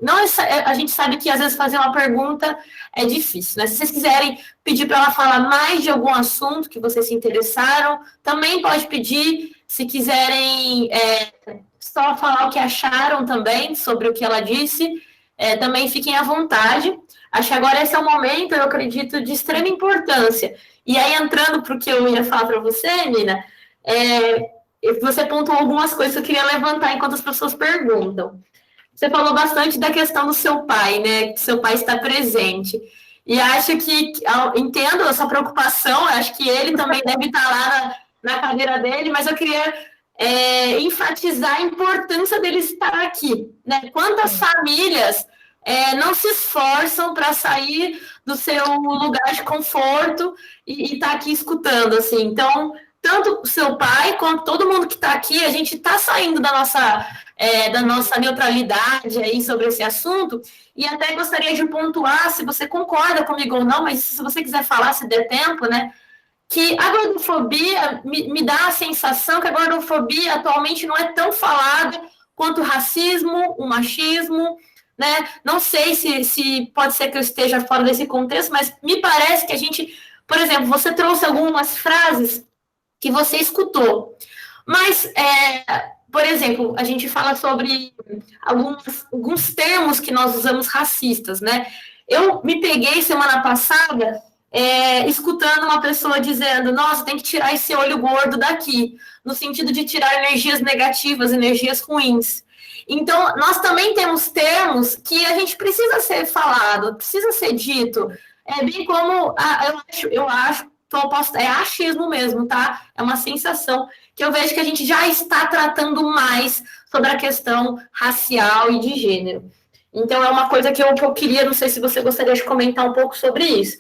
a gente sabe que às vezes fazer uma pergunta é difícil, né? Se vocês quiserem pedir para ela falar mais de algum assunto que vocês se interessaram, também pode pedir. Se quiserem só falar o que acharam também sobre o que ela disse, também fiquem à vontade. Acho que agora esse é um momento, eu acredito, de extrema importância. E aí, entrando para o que eu ia falar para você, Nina, você pontuou algumas coisas que eu queria levantar enquanto as pessoas perguntam. Você falou bastante da questão do seu pai, né? Que seu pai está presente. E acho que, entendo a sua preocupação, acho que ele também deve estar lá na cadeira dele, mas eu queria enfatizar a importância dele estar aqui, né? Quantas famílias não se esforçam para sair do seu lugar de conforto e estar aqui escutando, assim. Então, tanto o seu pai quanto todo mundo que está aqui, a gente está saindo da nossa neutralidade aí sobre esse assunto, e até gostaria de pontuar, se você concorda comigo ou não, mas se você quiser falar, se der tempo, né, que a gordofobia me dá a sensação que a gordofobia atualmente não é tão falada quanto o racismo, o machismo, né? Não sei se pode ser que eu esteja fora desse contexto, mas me parece que a gente Por exemplo, você trouxe algumas frases que você escutou, mas, por exemplo, a gente fala sobre alguns termos que nós usamos racistas, né? Eu me peguei semana passada escutando uma pessoa dizendo: nossa, tem que tirar esse olho gordo daqui, no sentido de tirar energias negativas, energias ruins. Então, nós também temos termos que a gente precisa ser falado, precisa ser dito. É bem como, eu acho, é achismo mesmo, tá? É uma sensação que eu vejo que a gente já está tratando mais sobre a questão racial e de gênero. Então, é uma coisa que eu queria, não sei se você gostaria de comentar um pouco sobre isso.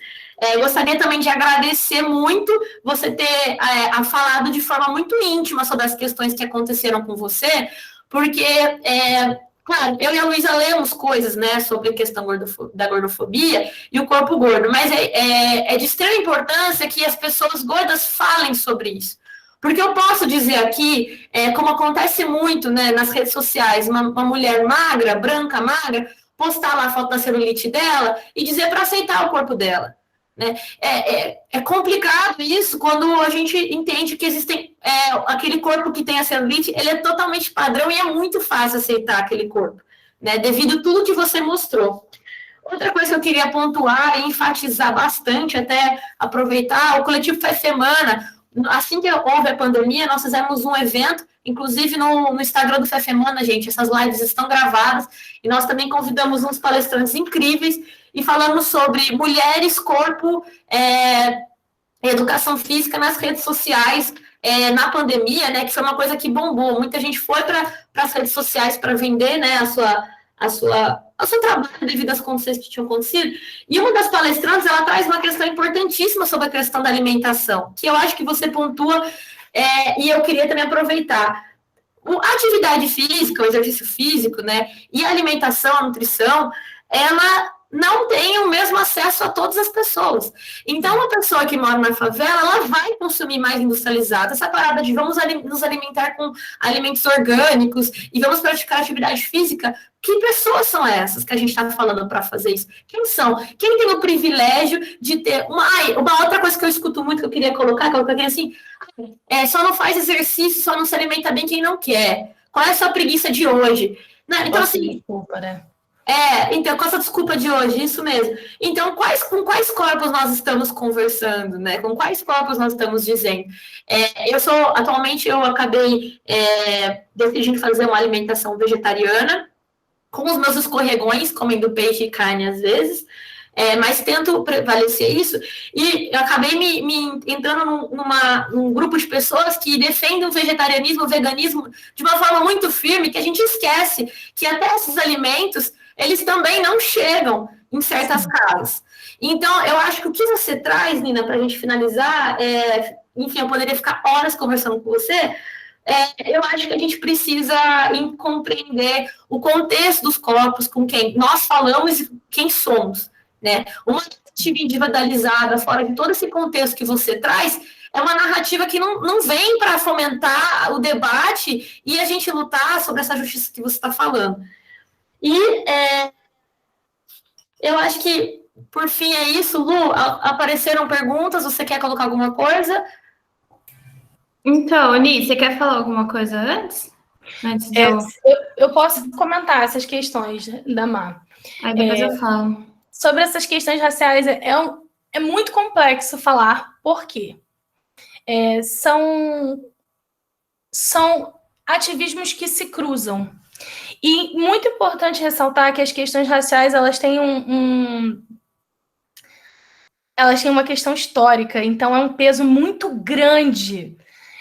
Gostaria também de agradecer muito você ter falado de forma muito íntima sobre as questões que aconteceram com você, porque, claro, eu e a Luísa lemos coisas, né, sobre a questão da gordofobia e o corpo gordo, mas é de extrema importância que as pessoas gordas falem sobre isso. Porque eu posso dizer aqui, como acontece muito, né, nas redes sociais, uma mulher magra, branca, magra, postar lá a foto da celulite dela e dizer para aceitar o corpo dela. Né? É complicado isso quando a gente entende que existem aquele corpo que tem a celulite, ele é totalmente padrão e é muito fácil aceitar aquele corpo, né? Devido a tudo que você mostrou. Outra coisa que eu queria pontuar e enfatizar bastante, até aproveitar, o Coletivo Faz Semana, assim que houve a pandemia, nós fizemos um evento, inclusive no Instagram do Fé Semana, gente, essas lives estão gravadas, e nós também convidamos uns palestrantes incríveis, e falamos sobre mulheres, corpo, educação física nas redes sociais, na pandemia, né, que foi uma coisa que bombou, muita gente foi para as redes sociais para vender, né, o seu trabalho devido às condições que tinham acontecido, e uma das palestrantes, ela traz uma questão importantíssima sobre a questão da alimentação, que eu acho que você pontua, e eu queria também aproveitar. A atividade física, o exercício físico, né, e a alimentação, a nutrição, ela não tem o mesmo acesso a todas as pessoas. Então, uma pessoa que mora na favela, ela vai consumir mais industrializado. Essa parada de vamos nos alimentar com alimentos orgânicos e vamos praticar atividade física, que pessoas são essas que a gente está falando para fazer isso? Quem são? Quem tem o privilégio de ter uma outra coisa que eu escuto muito, que eu queria colocar, que eu queria assim, só não faz exercício, só não se alimenta bem quem não quer. Qual é a sua preguiça de hoje? Né? Então, assim... Desculpa, né? Então, com essa desculpa de hoje, isso mesmo. Então, com quais corpos nós estamos conversando, né? Com quais corpos nós estamos dizendo? Atualmente, eu acabei decidindo fazer uma alimentação vegetariana, com os meus escorregões, comendo peixe e carne às vezes, mas tento prevalecer isso, e eu acabei me entrando num grupo de pessoas que defendem o vegetarianismo, o veganismo, de uma forma muito firme, que a gente esquece que até esses alimentos, eles também não chegam em certas casas. Então, eu acho que o que você traz, Nina, para a gente finalizar, enfim, eu poderia ficar horas conversando com você, eu acho que a gente precisa compreender o contexto dos corpos com quem nós falamos e quem somos, né? Uma narrativa individualizada, fora de todo esse contexto que você traz, é uma narrativa que não vem para fomentar o debate e a gente lutar sobre essa justiça que você está falando. E eu acho que, por fim, é isso. Lu, apareceram perguntas, você quer colocar alguma coisa? Então, Ani, você quer falar alguma coisa antes? Eu posso comentar essas questões da Má. Aí depois eu falo. Sobre essas questões raciais, é muito complexo falar, por quê? São ativismos que se cruzam. E muito importante ressaltar que as questões raciais, elas têm elas têm uma questão histórica, então é um peso muito grande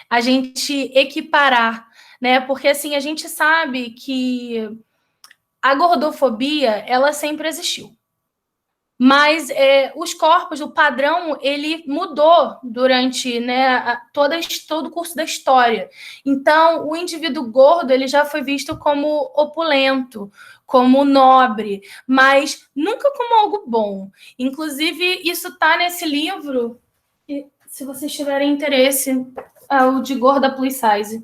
a gente equiparar, né? Porque, assim, a gente sabe que a gordofobia, ela sempre existiu. Mas os corpos, o padrão, ele mudou durante, né, todo o curso da história. Então, o indivíduo gordo, ele já foi visto como opulento, como nobre, mas nunca como algo bom. Inclusive, isso está nesse livro, se vocês tiverem interesse, o de Gorda Plus Size.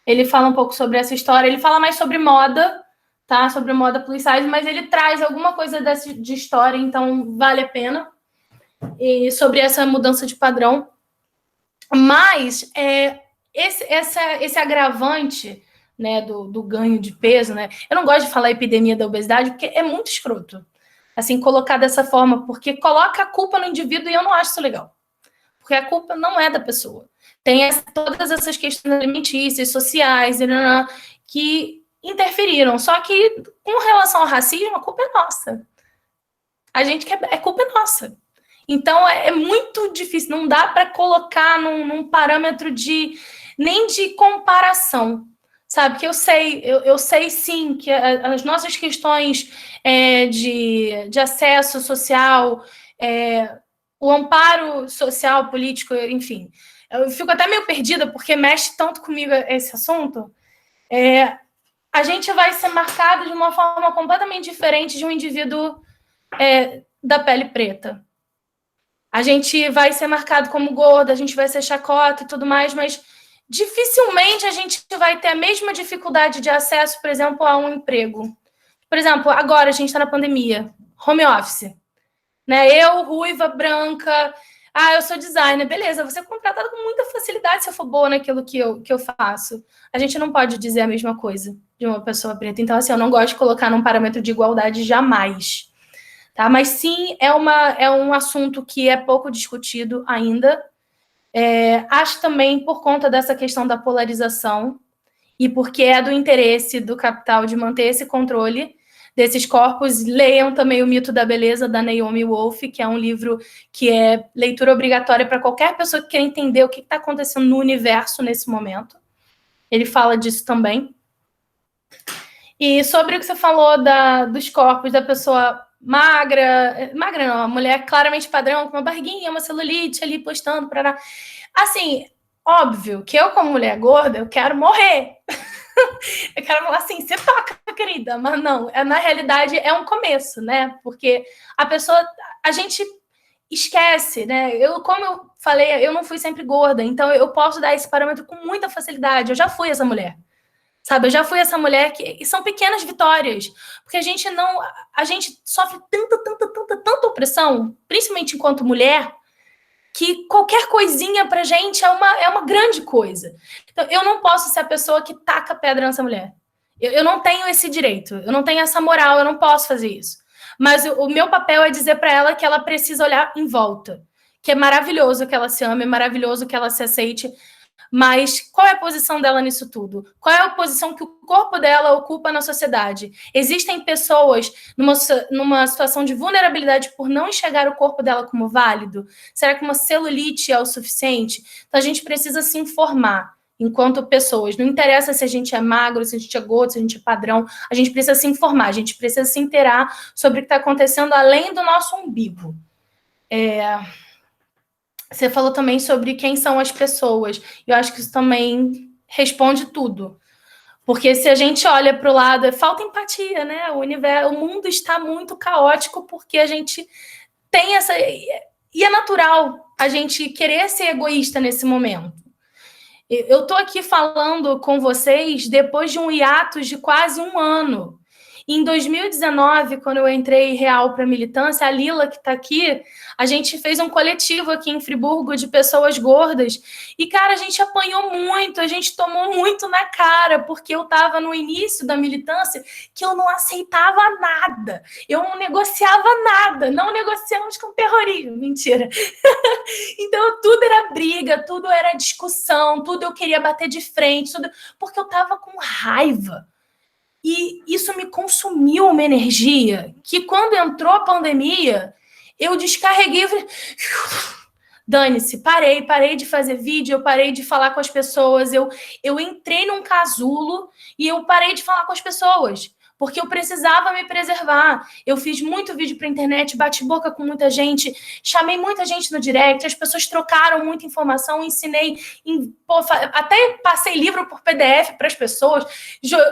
Ele fala um pouco sobre essa história, ele fala mais sobre moda, tá? Sobre moda plus size, mas ele traz alguma coisa de história, então vale a pena. e sobre essa mudança de padrão. Mas esse agravante, né, do ganho de peso, né? Eu não gosto de falar epidemia da obesidade porque é muito escroto, assim, colocar dessa forma, porque coloca a culpa no indivíduo e eu não acho isso legal. Porque a culpa não é da pessoa. Tem todas essas questões alimentícias, sociais, que interferiram. Só que, com relação ao racismo, a culpa é nossa. A gente quer, a culpa é nossa. Então, é muito difícil. Não dá para colocar num parâmetro nem de comparação. Sabe? Que eu sei sim que as nossas questões de acesso social, o amparo social, político, enfim. Eu fico até meio perdida, porque mexe tanto comigo esse assunto. A gente vai ser marcado de uma forma completamente diferente de um indivíduo da pele preta. A gente vai ser marcado como gordo, a gente vai ser chacota e tudo mais, mas dificilmente a gente vai ter a mesma dificuldade de acesso, por exemplo, a um emprego. Por exemplo, agora a gente está na pandemia, home office. Né? Eu, ruiva, branca, eu sou designer, beleza, vou ser contratada com muita facilidade se eu for boa naquilo que eu faço. A gente não pode dizer a mesma coisa de uma pessoa preta. Então, assim, eu não gosto de colocar num parâmetro de igualdade jamais. Tá? Mas sim, é um assunto que é pouco discutido ainda. Acho também por conta dessa questão da polarização e porque é do interesse do capital de manter esse controle desses corpos. Leiam também O Mito da Beleza, da Naomi Wolf, que é um livro que é leitura obrigatória para qualquer pessoa que quer entender o que está acontecendo no universo nesse momento. Ele fala disso também. E sobre o que você falou dos corpos da pessoa magra não, a mulher claramente padrão, com uma barriguinha, uma celulite ali postando, para assim, óbvio que eu, como mulher gorda, eu quero morrer. Eu quero falar assim, você toca, querida, mas não, na realidade é um começo, né? Porque a gente esquece, né? Como eu falei, eu não fui sempre gorda, então eu posso dar esse parâmetro com muita facilidade. Eu já fui essa mulher. Sabe, eu já fui essa mulher e são pequenas vitórias, porque a gente sofre tanta opressão, principalmente enquanto mulher, que qualquer coisinha pra gente é uma grande coisa. Então, eu não posso ser a pessoa que taca pedra nessa mulher. Eu não tenho esse direito, eu não tenho essa moral, eu não posso fazer isso. Mas o meu papel é dizer para ela que ela precisa olhar em volta, que é maravilhoso que ela se ame, é maravilhoso que ela se aceite. Mas qual é a posição dela nisso tudo? Qual é a posição que o corpo dela ocupa na sociedade? Existem pessoas numa situação de vulnerabilidade por não enxergar o corpo dela como válido? Será que uma celulite é o suficiente? Então a gente precisa se informar enquanto pessoas. Não interessa se a gente é magro, se a gente é gordo, se a gente é padrão. A gente precisa se informar, a gente precisa se inteirar sobre o que está acontecendo além do nosso umbigo. Você falou também sobre quem são as pessoas. Eu acho que isso também responde tudo. Porque se a gente olha para o lado, falta empatia, né? O mundo está muito caótico porque a gente tem essa... E é natural a gente querer ser egoísta nesse momento. Eu estou aqui falando com vocês depois de um hiatus de quase um ano. Em 2019, quando eu entrei real para a militância, a Lila, que está aqui, a gente fez um coletivo aqui em Friburgo de pessoas gordas. E, cara, a gente apanhou muito, a gente tomou muito na cara, porque eu estava no início da militância que eu não aceitava nada. Eu não negociava nada. Não negociamos com terrorismo. Mentira. Então, tudo era briga, tudo era discussão, tudo eu queria bater de frente, tudo... porque eu estava com raiva. E isso me consumiu uma energia que, quando entrou a pandemia, eu descarreguei e falei, dane-se, parei de fazer vídeo, eu parei de falar com as pessoas, eu entrei num casulo e eu parei de falar com as pessoas, porque eu precisava me preservar. Eu fiz muito vídeo para a internet, bati boca com muita gente, chamei muita gente no direct, as pessoas trocaram muita informação, ensinei, até passei livro por PDF para as pessoas,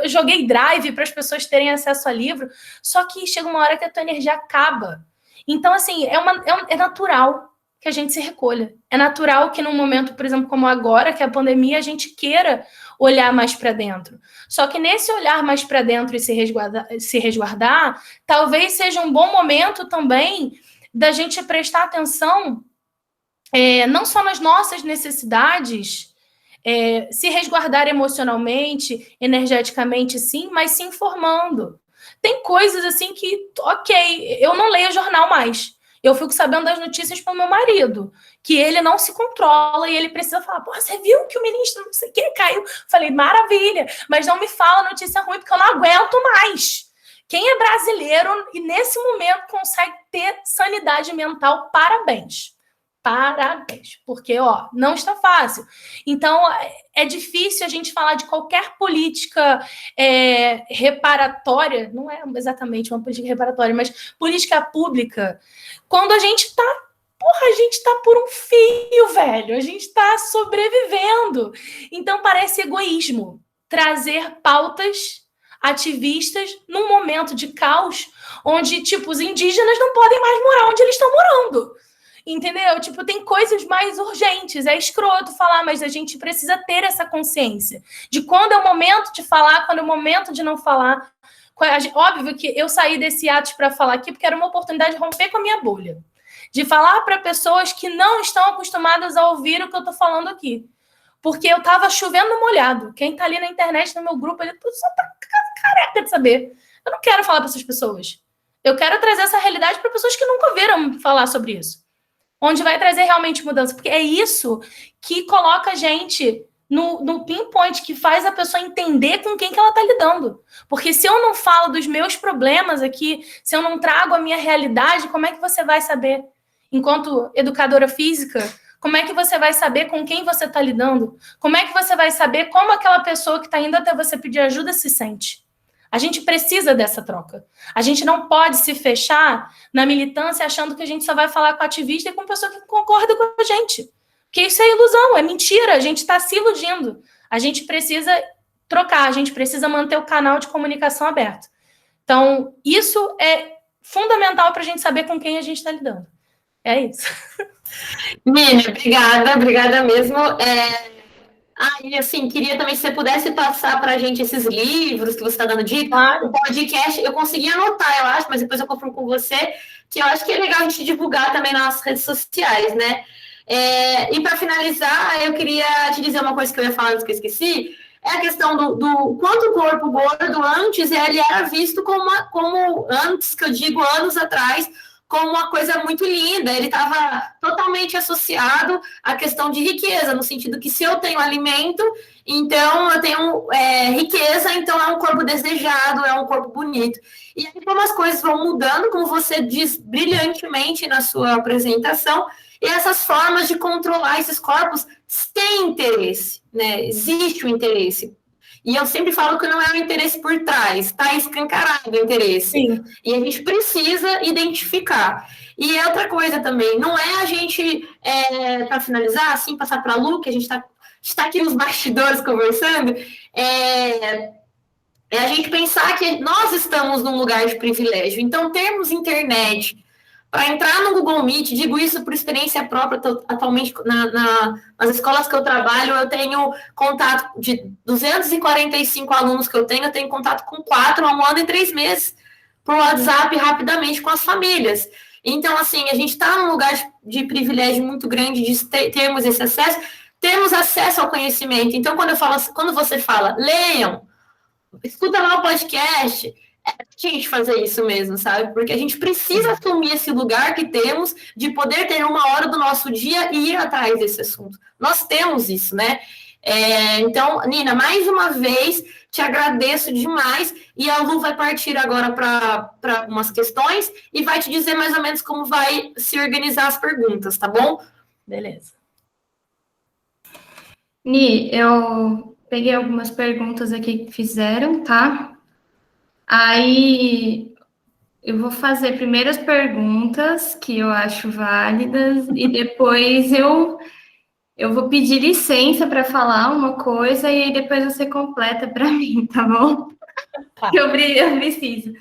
joguei drive para as pessoas terem acesso a livro, só que chega uma hora que a tua energia acaba. Então, assim, é natural que a gente se recolha. É natural que num momento, por exemplo, como agora, que é a pandemia, a gente queira olhar mais para dentro. Só que nesse olhar mais para dentro e se resguardar, talvez seja um bom momento também da gente prestar atenção não só nas nossas necessidades, se resguardar emocionalmente, energeticamente, sim, mas se informando. Tem coisas assim que, ok, eu não leio jornal mais. Eu fico sabendo das notícias pelo meu marido, que ele não se controla e ele precisa falar, pô, você viu que o ministro não sei o que caiu? Falei, maravilha, mas não me fala notícia ruim, porque eu não aguento mais. Quem é brasileiro e nesse momento consegue ter sanidade mental, parabéns. Parabéns, porque não está fácil. Então, é difícil a gente falar de qualquer política reparatória, não é exatamente uma política reparatória, mas política pública, quando a gente está por um fio, velho, a gente está sobrevivendo. Então, parece egoísmo trazer pautas ativistas num momento de caos, onde, tipo, os indígenas não podem mais morar onde eles estão morando. Entendeu? Tipo, tem coisas mais urgentes. É escroto falar, mas a gente precisa ter essa consciência de quando é o momento de falar, quando é o momento de não falar. Óbvio que eu saí desse ato para falar aqui porque era uma oportunidade de romper com a minha bolha. De falar para pessoas que não estão acostumadas a ouvir o que eu estou falando aqui. Porque eu estava chovendo molhado. Quem está ali na internet, no meu grupo, ele só tá careca de saber. Eu não quero falar para essas pessoas. Eu quero trazer essa realidade para pessoas que nunca ouviram falar sobre isso. Onde vai trazer realmente mudança, porque é isso que coloca a gente no pinpoint, que faz a pessoa entender com quem que ela está lidando. Porque se eu não falo dos meus problemas aqui, se eu não trago a minha realidade, como é que você vai saber? Enquanto educadora física, como é que você vai saber com quem você está lidando? Como é que você vai saber como aquela pessoa que está indo até você pedir ajuda se sente? A gente precisa dessa troca. A gente não pode se fechar na militância achando que a gente só vai falar com ativista e com pessoa que concorda com a gente. Porque isso é ilusão, é mentira. A gente está se iludindo. A gente precisa trocar, a gente precisa manter o canal de comunicação aberto. Então, isso é fundamental para a gente saber com quem a gente está lidando. É isso. Nina, obrigada mesmo. E assim, queria também, se você pudesse passar para a gente esses livros que você está dando dica. Claro. O podcast, eu consegui anotar, eu acho, mas depois eu confirmo com você, que eu acho que é legal a gente divulgar também nas nossas redes sociais, né? E para finalizar, eu queria te dizer uma coisa que eu ia falar antes que eu esqueci, é a questão do quanto o corpo gordo antes ele era visto como antes, que eu digo anos atrás, como uma coisa muito linda. Ele estava totalmente associado à questão de riqueza, no sentido que se eu tenho alimento, então eu tenho riqueza, então é um corpo desejado, é um corpo bonito. E aí, como as coisas vão mudando, como você diz brilhantemente na sua apresentação, e essas formas de controlar esses corpos têm interesse, né? Existe o interesse. E eu sempre falo que não é o interesse por trás, está escancarado o interesse. Sim. E a gente precisa identificar. E outra coisa também, não é a gente, para finalizar, assim, passar para a Lu, que a gente está aqui nos bastidores conversando, é a gente pensar que nós estamos num lugar de privilégio. Então, termos internet para entrar no Google Meet, digo isso por experiência própria, atualmente nas escolas que eu trabalho, eu tenho contato de 245 alunos que eu tenho contato com 4 há 1 ano e 3 meses, por WhatsApp, rapidamente, com as famílias. Então, assim, a gente está num lugar de privilégio muito grande de termos esse acesso, temos acesso ao conhecimento. Então, quando você fala, leiam, escuta lá o podcast, a gente fazer isso mesmo, sabe? Porque a gente precisa assumir esse lugar que temos de poder ter 1 hora do nosso dia e ir atrás desse assunto. Nós temos isso, né? Então, Nina, mais uma vez, te agradeço demais, e a Lu vai partir agora para algumas questões e vai te dizer mais ou menos como vai se organizar as perguntas, tá bom? Beleza. Ni, eu peguei algumas perguntas aqui que fizeram, tá? Aí eu vou fazer primeiro as perguntas que eu acho válidas e depois eu vou pedir licença para falar uma coisa e aí depois você completa para mim, tá bom? Tá. Eu preciso.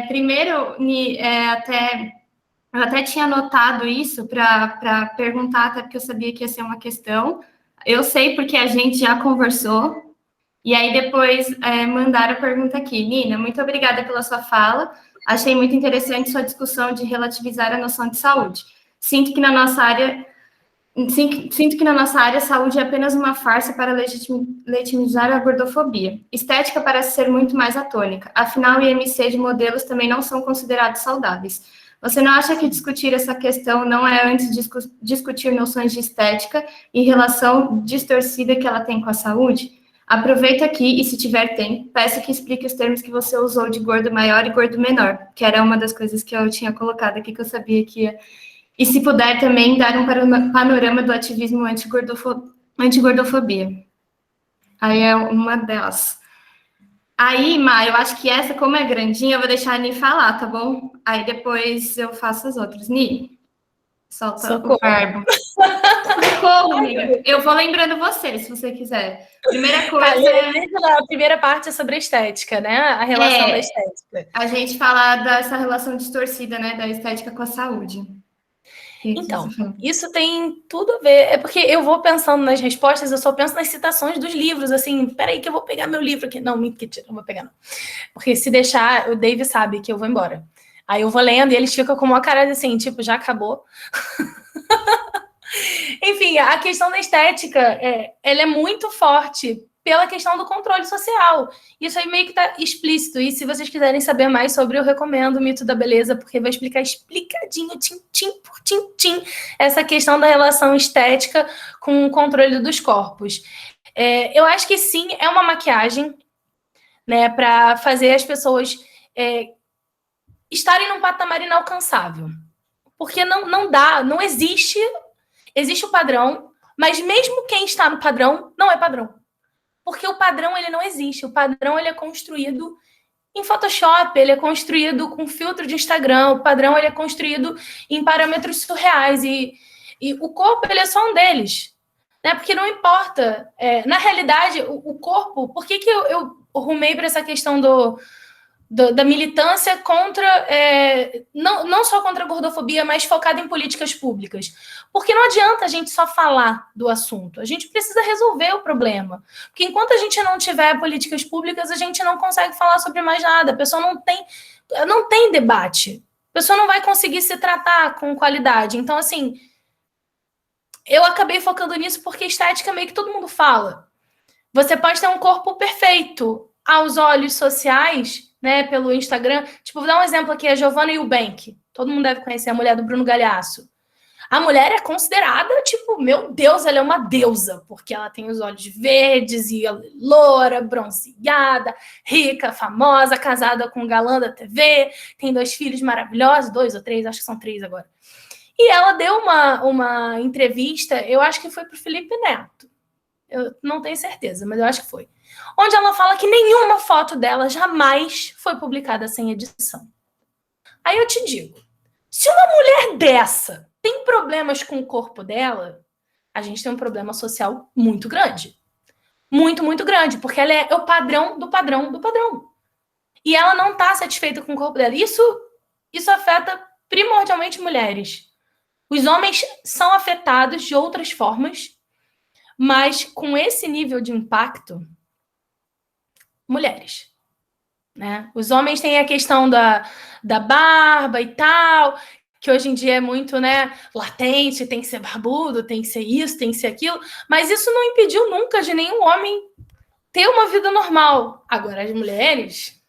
Primeiro, Ni, eu até tinha anotado isso para perguntar, até porque eu sabia que ia ser uma questão. Eu sei porque a gente já conversou. E aí depois mandaram a pergunta aqui. Nina, muito obrigada pela sua fala. Achei muito interessante sua discussão de relativizar a noção de saúde. Sinto que na nossa área a saúde é apenas uma farsa para legitimizar a gordofobia. Estética parece ser muito mais atônica. Afinal, o IMC de modelos também não são considerados saudáveis. Você não acha que discutir essa questão não é antes discutir noções de estética e relação distorcida que ela tem com a saúde? Aproveito aqui e, se tiver tempo, peço que explique os termos que você usou de gordo maior e gordo menor, que era uma das coisas que eu tinha colocado aqui, que eu sabia que ia. E, se puder, também dar um panorama do ativismo antigordofobia. Aí é uma delas. Aí, Má, eu acho que essa, como é grandinha, eu vou deixar a Ni falar, tá bom? Aí depois eu faço as outras. Ni, solta Socorro. o verbo. Socorro, amiga. Eu vou lembrando você, se você quiser. Primeira coisa A primeira parte é sobre a estética, né? A relação da estética. A gente falar dessa relação distorcida, né? Da estética com a saúde. Então, isso tem tudo a ver. É porque eu vou pensando nas respostas, eu só penso nas citações dos livros, assim, peraí que eu vou pegar meu livro aqui. Não, mentira, não vou pegar, não. Porque se deixar, o Dave sabe que eu vou embora. Aí eu vou lendo e eles ficam com uma cara assim, tipo, já acabou. Enfim, a questão da estética, ela é muito forte pela questão do controle social. Isso aí meio que está explícito. E se vocês quiserem saber mais sobre, eu recomendo o Mito da Beleza, porque vai explicar explicadinho, tintim por tintim, essa questão da relação estética com o controle dos corpos. Eu acho que sim, é uma maquiagem, né, para fazer as pessoas estarem num patamar inalcançável. Porque não dá, não existe o padrão, mas mesmo quem está no padrão, não é padrão. Porque o padrão, ele não existe. O padrão, ele é construído em Photoshop, ele é construído com filtro de Instagram, o padrão, ele é construído em parâmetros surreais. E o corpo, ele é só um deles. Né? Porque não importa. Na realidade, o corpo... Por que eu rumei para essa questão da militância contra, não só contra a gordofobia, mas focada em políticas públicas. Porque não adianta a gente só falar do assunto, a gente precisa resolver o problema. Porque enquanto a gente não tiver políticas públicas, a gente não consegue falar sobre mais nada, a pessoa não tem debate, a pessoa não vai conseguir se tratar com qualidade. Então, assim, eu acabei focando nisso porque estética meio que todo mundo fala. Você pode ter um corpo perfeito aos olhos sociais, né, pelo Instagram. Tipo, vou dar um exemplo aqui, a Giovanna Eubank. Todo mundo deve conhecer, a mulher do Bruno Galhaço. A mulher é considerada, tipo, meu Deus, ela é uma deusa, porque ela tem os olhos verdes e loura, bronzeada, rica, famosa, casada com um galã da TV, tem 2 filhos maravilhosos, 2 ou 3, acho que são 3 agora. E ela deu uma entrevista, eu acho que foi pro Felipe Neto. Eu não tenho certeza, mas eu acho que foi. Onde ela fala que nenhuma foto dela jamais foi publicada sem edição. Aí eu te digo, se uma mulher dessa tem problemas com o corpo dela, a gente tem um problema social muito grande. Muito, muito grande, porque ela é o padrão do padrão do padrão. E ela não está satisfeita com o corpo dela. Isso afeta primordialmente mulheres. Os homens são afetados de outras formas, mas com esse nível de impacto, mulheres. Né? Os homens têm a questão da barba e tal, que hoje em dia é muito, né, latente, tem que ser barbudo, tem que ser isso, tem que ser aquilo, mas isso não impediu nunca de nenhum homem ter uma vida normal. Agora, as mulheres,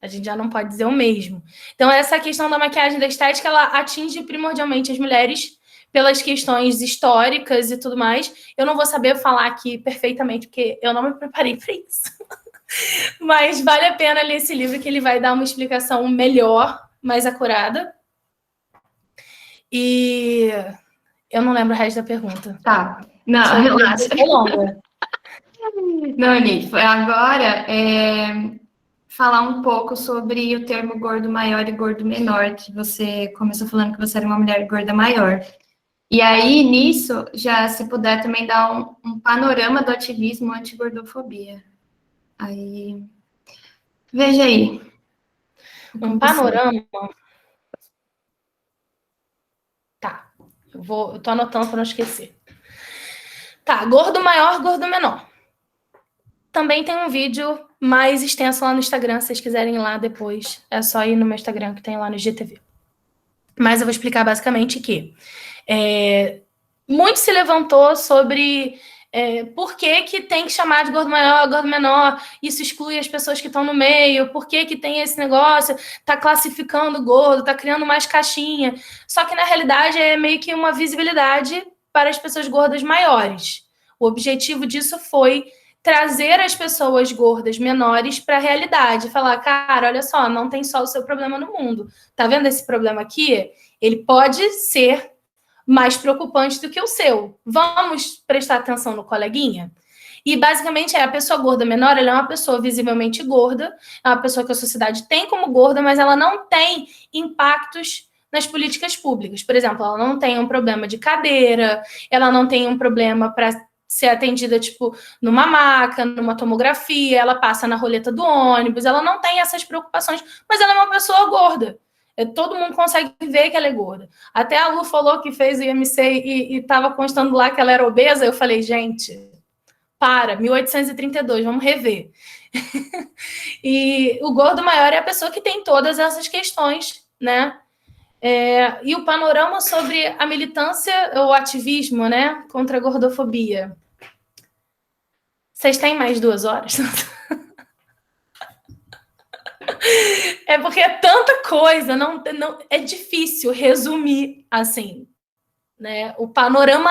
a gente já não pode dizer o mesmo. Então, essa questão da maquiagem da estética, ela atinge primordialmente as mulheres pelas questões históricas e tudo mais. Eu não vou saber falar aqui perfeitamente, porque eu não me preparei para isso. Mas vale a pena ler esse livro, que ele vai dar uma explicação melhor, mais acurada. E eu não lembro o resto da pergunta. Tá. Não, relaxa. Não, Nick, agora falar um pouco sobre o termo gordo maior e gordo menor, que você começou falando que você era uma mulher gorda maior. E aí, nisso, já se puder também dar um panorama do ativismo anti-gordofobia. Aí, veja aí. Um panorama? Tá, eu tô anotando para não esquecer. Tá, gordo maior, gordo menor. Também tem um vídeo mais extensa lá no Instagram, se vocês quiserem ir lá depois. É só ir no meu Instagram que tem lá no GTV. Mas eu vou explicar basicamente que muito se levantou sobre por que tem que chamar de gordo maior, gordo menor, isso exclui as pessoas que estão no meio, por que tem esse negócio, tá classificando o gordo, tá criando mais caixinha. Só que, na realidade, é meio que uma visibilidade para as pessoas gordas maiores. O objetivo disso foi trazer as pessoas gordas menores para a realidade, falar, cara, olha só, não tem só o seu problema no mundo. Tá vendo esse problema aqui? Ele pode ser mais preocupante do que o seu. Vamos prestar atenção no coleguinha? E, basicamente, a pessoa gorda menor, ela é uma pessoa visivelmente gorda, é uma pessoa que a sociedade tem como gorda, mas ela não tem impactos nas políticas públicas. Por exemplo, ela não tem um problema de cadeira, ela não tem um problema para ser atendida, tipo, numa maca, numa tomografia, ela passa na roleta do ônibus, ela não tem essas preocupações, mas ela é uma pessoa gorda. Todo mundo consegue ver que ela é gorda. Até a Lu falou que fez o IMC e estava constando lá que ela era obesa. Eu falei, gente, para, 1832, vamos rever. E o gordo maior é a pessoa que tem todas essas questões, né? E o panorama sobre a militância, o ativismo, né, contra a gordofobia. Vocês têm mais 2 horas? É porque é tanta coisa, não, é difícil resumir assim, né? O panorama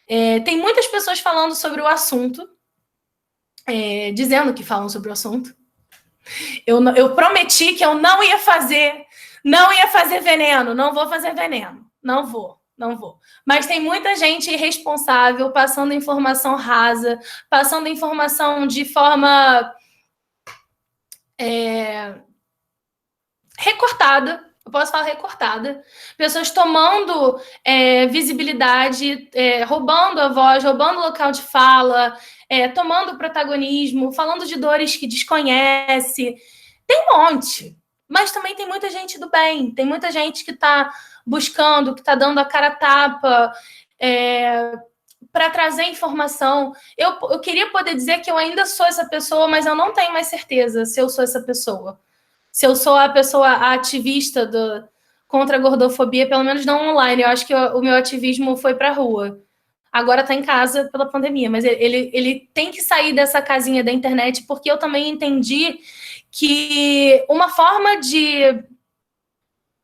tem muitas pessoas falando sobre o assunto, dizendo que falam sobre o assunto. Eu prometi que eu não ia fazer veneno, não vou fazer veneno, não vou. Mas tem muita gente irresponsável passando informação rasa, passando informação de forma recortada, eu posso falar recortada, pessoas tomando visibilidade, roubando a voz, roubando o local de fala, tomando protagonismo, falando de dores que desconhece. Tem um monte, mas também tem muita gente do bem, tem muita gente que está buscando, que está dando a cara a tapa, para trazer informação. Eu queria poder dizer que eu ainda sou essa pessoa, mas eu não tenho mais certeza se eu sou essa pessoa. Se eu sou a pessoa ativista contra a gordofobia, pelo menos não online. Eu acho que o meu ativismo foi para a rua. Agora está em casa pela pandemia, mas ele tem que sair dessa casinha da internet, porque eu também entendi que uma forma de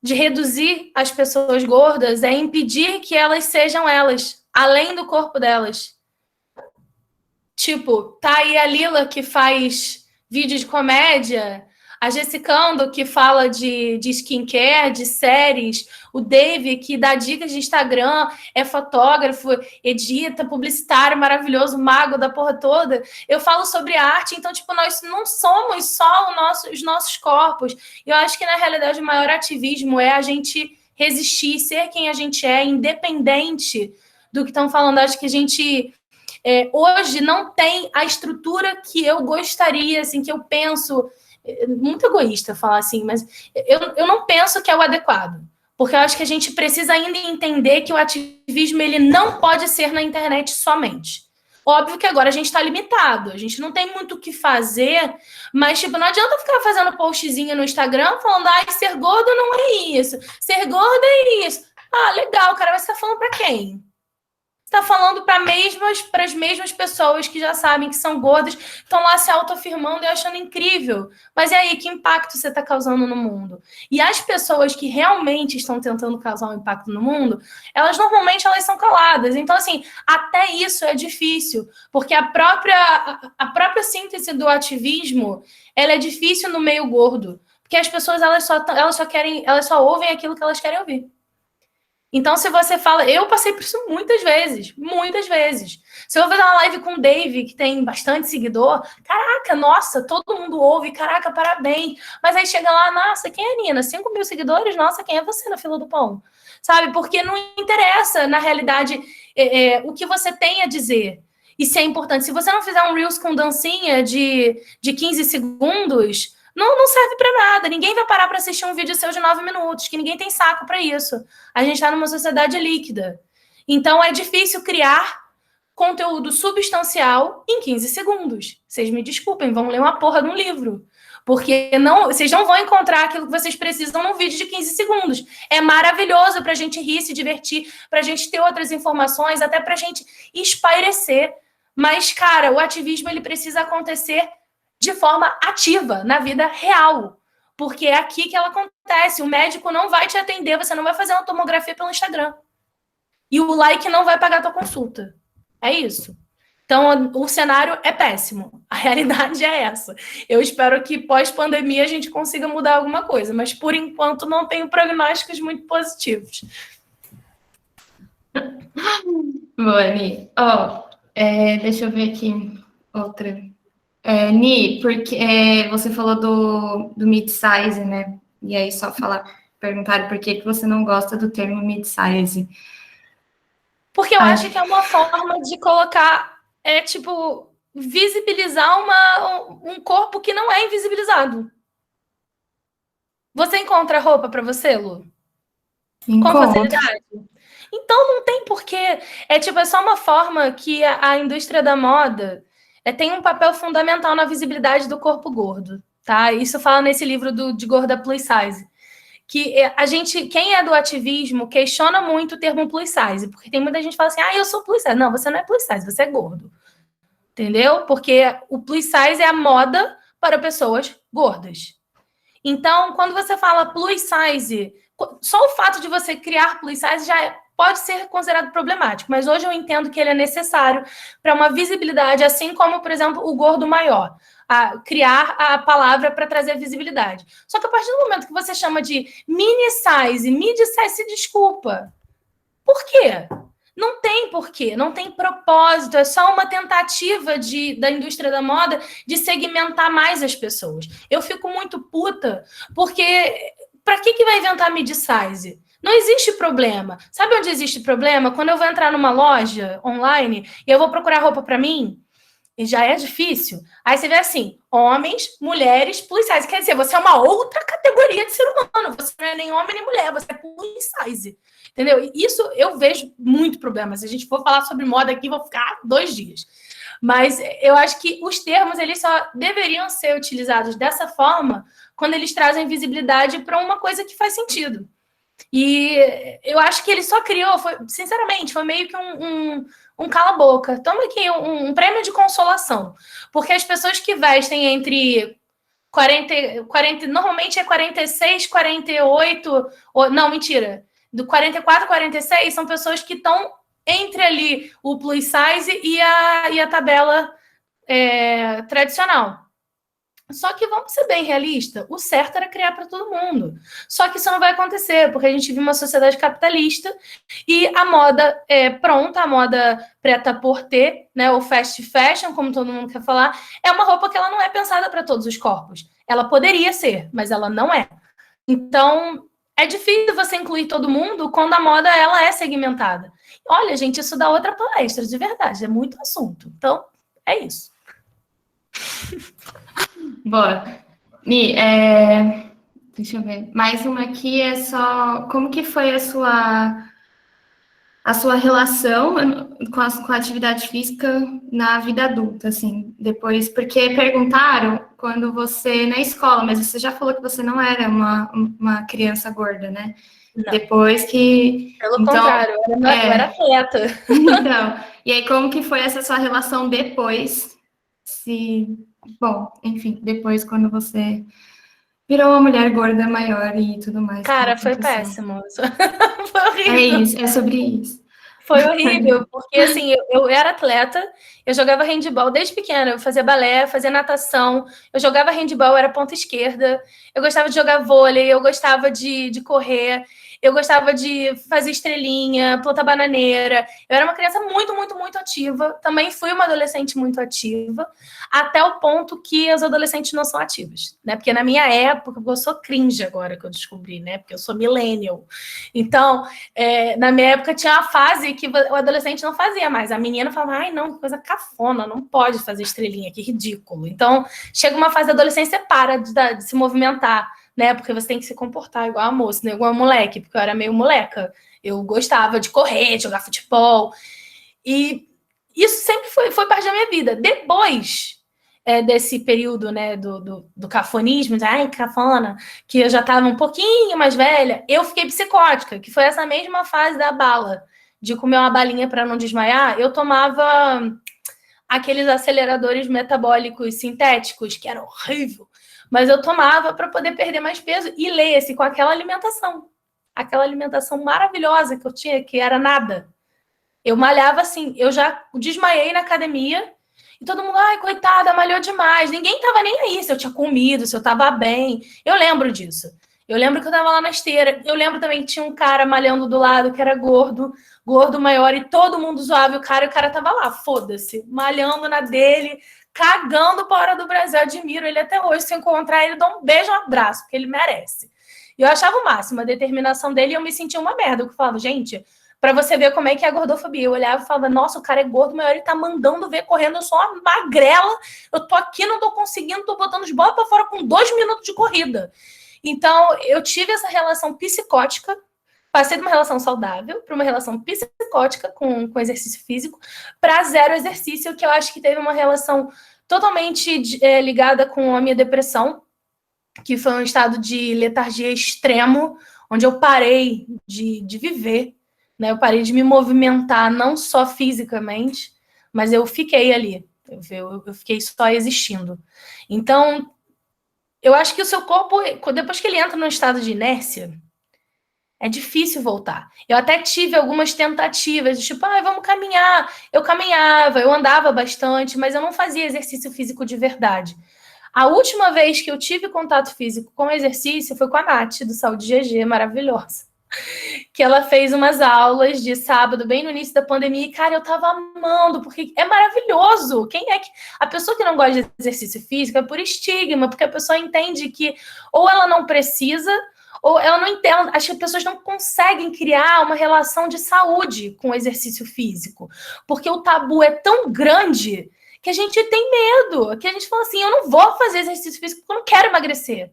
reduzir as pessoas gordas é impedir que elas sejam elas, além do corpo delas. Tipo, tá aí a Lila que faz vídeo de comédia, a Jessicando que fala de skincare, de séries, o Dave que dá dicas de Instagram, é fotógrafo, edita, publicitário maravilhoso, mago da porra toda. Eu falo sobre arte, então, tipo, nós não somos só os nossos corpos. Eu acho que, na realidade, o maior ativismo é a gente resistir, ser quem a gente é, independente do que estão falando. Acho que a gente... hoje não tem a estrutura que eu gostaria, assim, que eu penso, muito egoísta falar assim, mas eu não penso que é o adequado, porque eu acho que a gente precisa ainda entender que o ativismo ele não pode ser na internet somente. Óbvio que agora a gente está limitado, a gente não tem muito o que fazer, mas tipo, não adianta ficar fazendo postzinho no Instagram falando, ser gordo não é isso, ser gordo é isso. Ah, legal, cara, mas você tá falando para quem? Está falando para as mesmas pessoas que já sabem que são gordas, estão lá se autoafirmando e achando incrível. Mas e aí, que impacto você está causando no mundo? E as pessoas que realmente estão tentando causar um impacto no mundo, elas normalmente são caladas. Então, assim, até isso é difícil, porque a própria síntese do ativismo, ela é difícil no meio gordo, porque as pessoas elas só ouvem aquilo que elas querem ouvir. Então, se você fala... Eu passei por isso muitas vezes. Se eu vou fazer uma live com o Dave, que tem bastante seguidor, caraca, nossa, todo mundo ouve, caraca, parabéns. Mas aí chega lá, nossa, quem é a Nina? 5 mil seguidores? Nossa, quem é você na fila do pão? Sabe? Porque não interessa, na realidade, o que você tem a dizer. Isso é importante. Se você não fizer um Reels com dancinha de 15 segundos... Não serve para nada. Ninguém vai parar para assistir um vídeo seu de 9 minutos, que ninguém tem saco para isso. A gente está numa sociedade líquida. Então, é difícil criar conteúdo substancial em 15 segundos. Vocês me desculpem, vão ler uma porra de um livro. Porque vocês não vão encontrar aquilo que vocês precisam num vídeo de 15 segundos. É maravilhoso para a gente rir, se divertir, para a gente ter outras informações, até para a gente espairecer. Mas, cara, o ativismo ele precisa acontecer de forma ativa, na vida real. Porque é aqui que ela acontece. O médico não vai te atender, você não vai fazer uma tomografia pelo Instagram. E o like não vai pagar a tua consulta. É isso. Então, o cenário é péssimo. A realidade é essa. Eu espero que pós-pandemia a gente consiga mudar alguma coisa, mas por enquanto não tenho prognósticos muito positivos. Boa, Ni. Deixa eu ver aqui outra. Ni, porque você falou do mid-size, né? E aí perguntaram por que você não gosta do termo mid-size. Porque eu acho que é uma forma de colocar, visibilizar um corpo que não é invisibilizado. Você encontra roupa para você, Lu? Com facilidade? Então não tem porquê. É só uma forma que a indústria da moda tem um papel fundamental na visibilidade do corpo gordo, tá? Isso fala nesse livro de Gorda Plus Size. Que quem é do ativismo, questiona muito o termo plus size, porque tem muita gente que fala assim, eu sou plus size. Não, você não é plus size, você é gordo. Entendeu? Porque o plus size é a moda para pessoas gordas. Então, quando você fala plus size, só o fato de você criar plus size já pode ser considerado problemático, mas hoje eu entendo que ele é necessário para uma visibilidade, assim como, por exemplo, o gordo maior. Criar a palavra para trazer visibilidade. Só que a partir do momento que você chama de mini size, mid size, se desculpa. Por quê? Não tem porquê, não tem propósito, é só uma tentativa da indústria da moda de segmentar mais as pessoas. Eu fico muito puta, porque para que vai inventar mid size? Não existe problema. Sabe onde existe problema? Quando eu vou entrar numa loja online e eu vou procurar roupa para mim, e já é difícil. Aí você vê assim, homens, mulheres, plus size. Quer dizer, você é uma outra categoria de ser humano. Você não é nem homem nem mulher, você é plus size. Entendeu? E isso eu vejo muito problema. Se a gente for falar sobre moda aqui, vou ficar 2 dias. Mas eu acho que os termos, eles só deveriam ser utilizados dessa forma quando eles trazem visibilidade para uma coisa que faz sentido. E eu acho que ele só criou, sinceramente, foi meio que um cala-boca. Toma aqui um prêmio de consolação. Porque as pessoas que vestem entre 40, normalmente é 46, 48, não, mentira. Do 44 a 46 são pessoas que estão entre ali o plus size e a tabela tradicional. Só que vamos ser bem realistas, o certo era criar para todo mundo. Só que isso não vai acontecer, porque a gente vive uma sociedade capitalista e a moda pronta, a moda preta por ter, né, o fast fashion, como todo mundo quer falar, é uma roupa que ela não é pensada para todos os corpos. Ela poderia ser, mas ela não é. Então, é difícil você incluir todo mundo quando a moda ela é segmentada. Olha, gente, isso dá outra palestra, de verdade, é muito assunto. Então, é isso. Boa. Mi, deixa eu ver. Mais uma aqui é só... Como que foi a sua relação com a atividade física na vida adulta, assim, depois? Porque perguntaram quando você... Na escola, mas você já falou que você não era uma criança gorda, né? Não. Depois que... Pelo contrário, eu era atleta. Então, e aí como que foi essa sua relação depois? Bom, enfim, depois quando você virou uma mulher gorda maior e tudo mais. Cara, foi péssimo. Foi horrível. É isso, é sobre isso. Foi horrível, porque assim, eu era atleta, eu jogava handebol desde pequena, eu fazia balé, fazia natação, eu jogava handebol, eu era ponta esquerda, eu gostava de jogar vôlei, eu gostava de correr, eu gostava de fazer estrelinha, plantar bananeira. Eu era uma criança muito, muito, muito ativa. Também fui uma adolescente muito ativa, até o ponto que as adolescentes não são ativas, né? Porque na minha época, eu sou cringe agora que eu descobri, né? Porque eu sou millennial. Então, na minha época tinha uma fase que o adolescente não fazia mais. A menina falava, ai, não, que coisa cafona, não pode fazer estrelinha, que ridículo. Então, chega uma fase da adolescência, você para de se movimentar, né? Porque você tem que se comportar igual a moça, né? Igual a moleque, porque eu era meio moleca. Eu gostava de correr, de jogar futebol. E isso sempre foi parte da minha vida. Depois desse período, né, do cafonismo, de ai, cafona, que eu já estava um pouquinho mais velha, eu fiquei psicótica, que foi essa mesma fase da bala, de comer uma balinha para não desmaiar. Eu tomava aqueles aceleradores metabólicos sintéticos, que era horrível, mas eu tomava para poder perder mais peso e leia-se com aquela alimentação maravilhosa que eu tinha, que era nada. Eu malhava assim, eu já desmaiei na academia e todo mundo, ai, coitada, malhou demais. Ninguém tava nem aí se eu tinha comido, se eu tava bem. Eu lembro disso. Eu lembro que eu tava lá na esteira. Eu lembro também que tinha um cara malhando do lado que era gordo maior, e todo mundo zoava o cara tava lá, foda-se, malhando na dele, cagando para hora do Brasil. Eu admiro ele até hoje. Se eu encontrar ele, dou um beijo, um abraço, porque ele merece. E eu achava o máximo a determinação dele, e eu me sentia uma merda. Eu falava, gente, para você ver como é que é a gordofobia. Eu olhava e falava, nossa, o cara é gordo maior, ele tá mandando ver correndo, eu sou uma magrela, eu tô aqui, não tô conseguindo, tô botando os bolas para fora com 2 minutos de corrida. Então, eu tive essa relação psicótica, passei de uma relação saudável para uma relação psicótica com exercício físico, para zero exercício, que eu acho que teve uma relação totalmente ligada com a minha depressão, que foi um estado de letargia extremo, onde eu parei de viver, né? Eu parei de me movimentar, não só fisicamente, mas eu fiquei ali, eu fiquei só existindo. Então, eu acho que o seu corpo, depois que ele entra num estado de inércia, é difícil voltar. Eu até tive algumas tentativas, de tipo, vamos caminhar. Eu caminhava, eu andava bastante, mas eu não fazia exercício físico de verdade. A última vez que eu tive contato físico com exercício foi com a Nath, do Saúde GG, maravilhosa. Que ela fez umas aulas de sábado, bem no início da pandemia, e, cara, eu tava amando, porque é maravilhoso. Quem é que... A pessoa que não gosta de exercício físico é por estigma, porque a pessoa entende que ou ela não precisa, ou ela não entende. Acho que as pessoas não conseguem criar uma relação de saúde com o exercício físico, porque o tabu é tão grande que a gente tem medo, que a gente fala assim, eu não vou fazer exercício físico porque eu não quero emagrecer.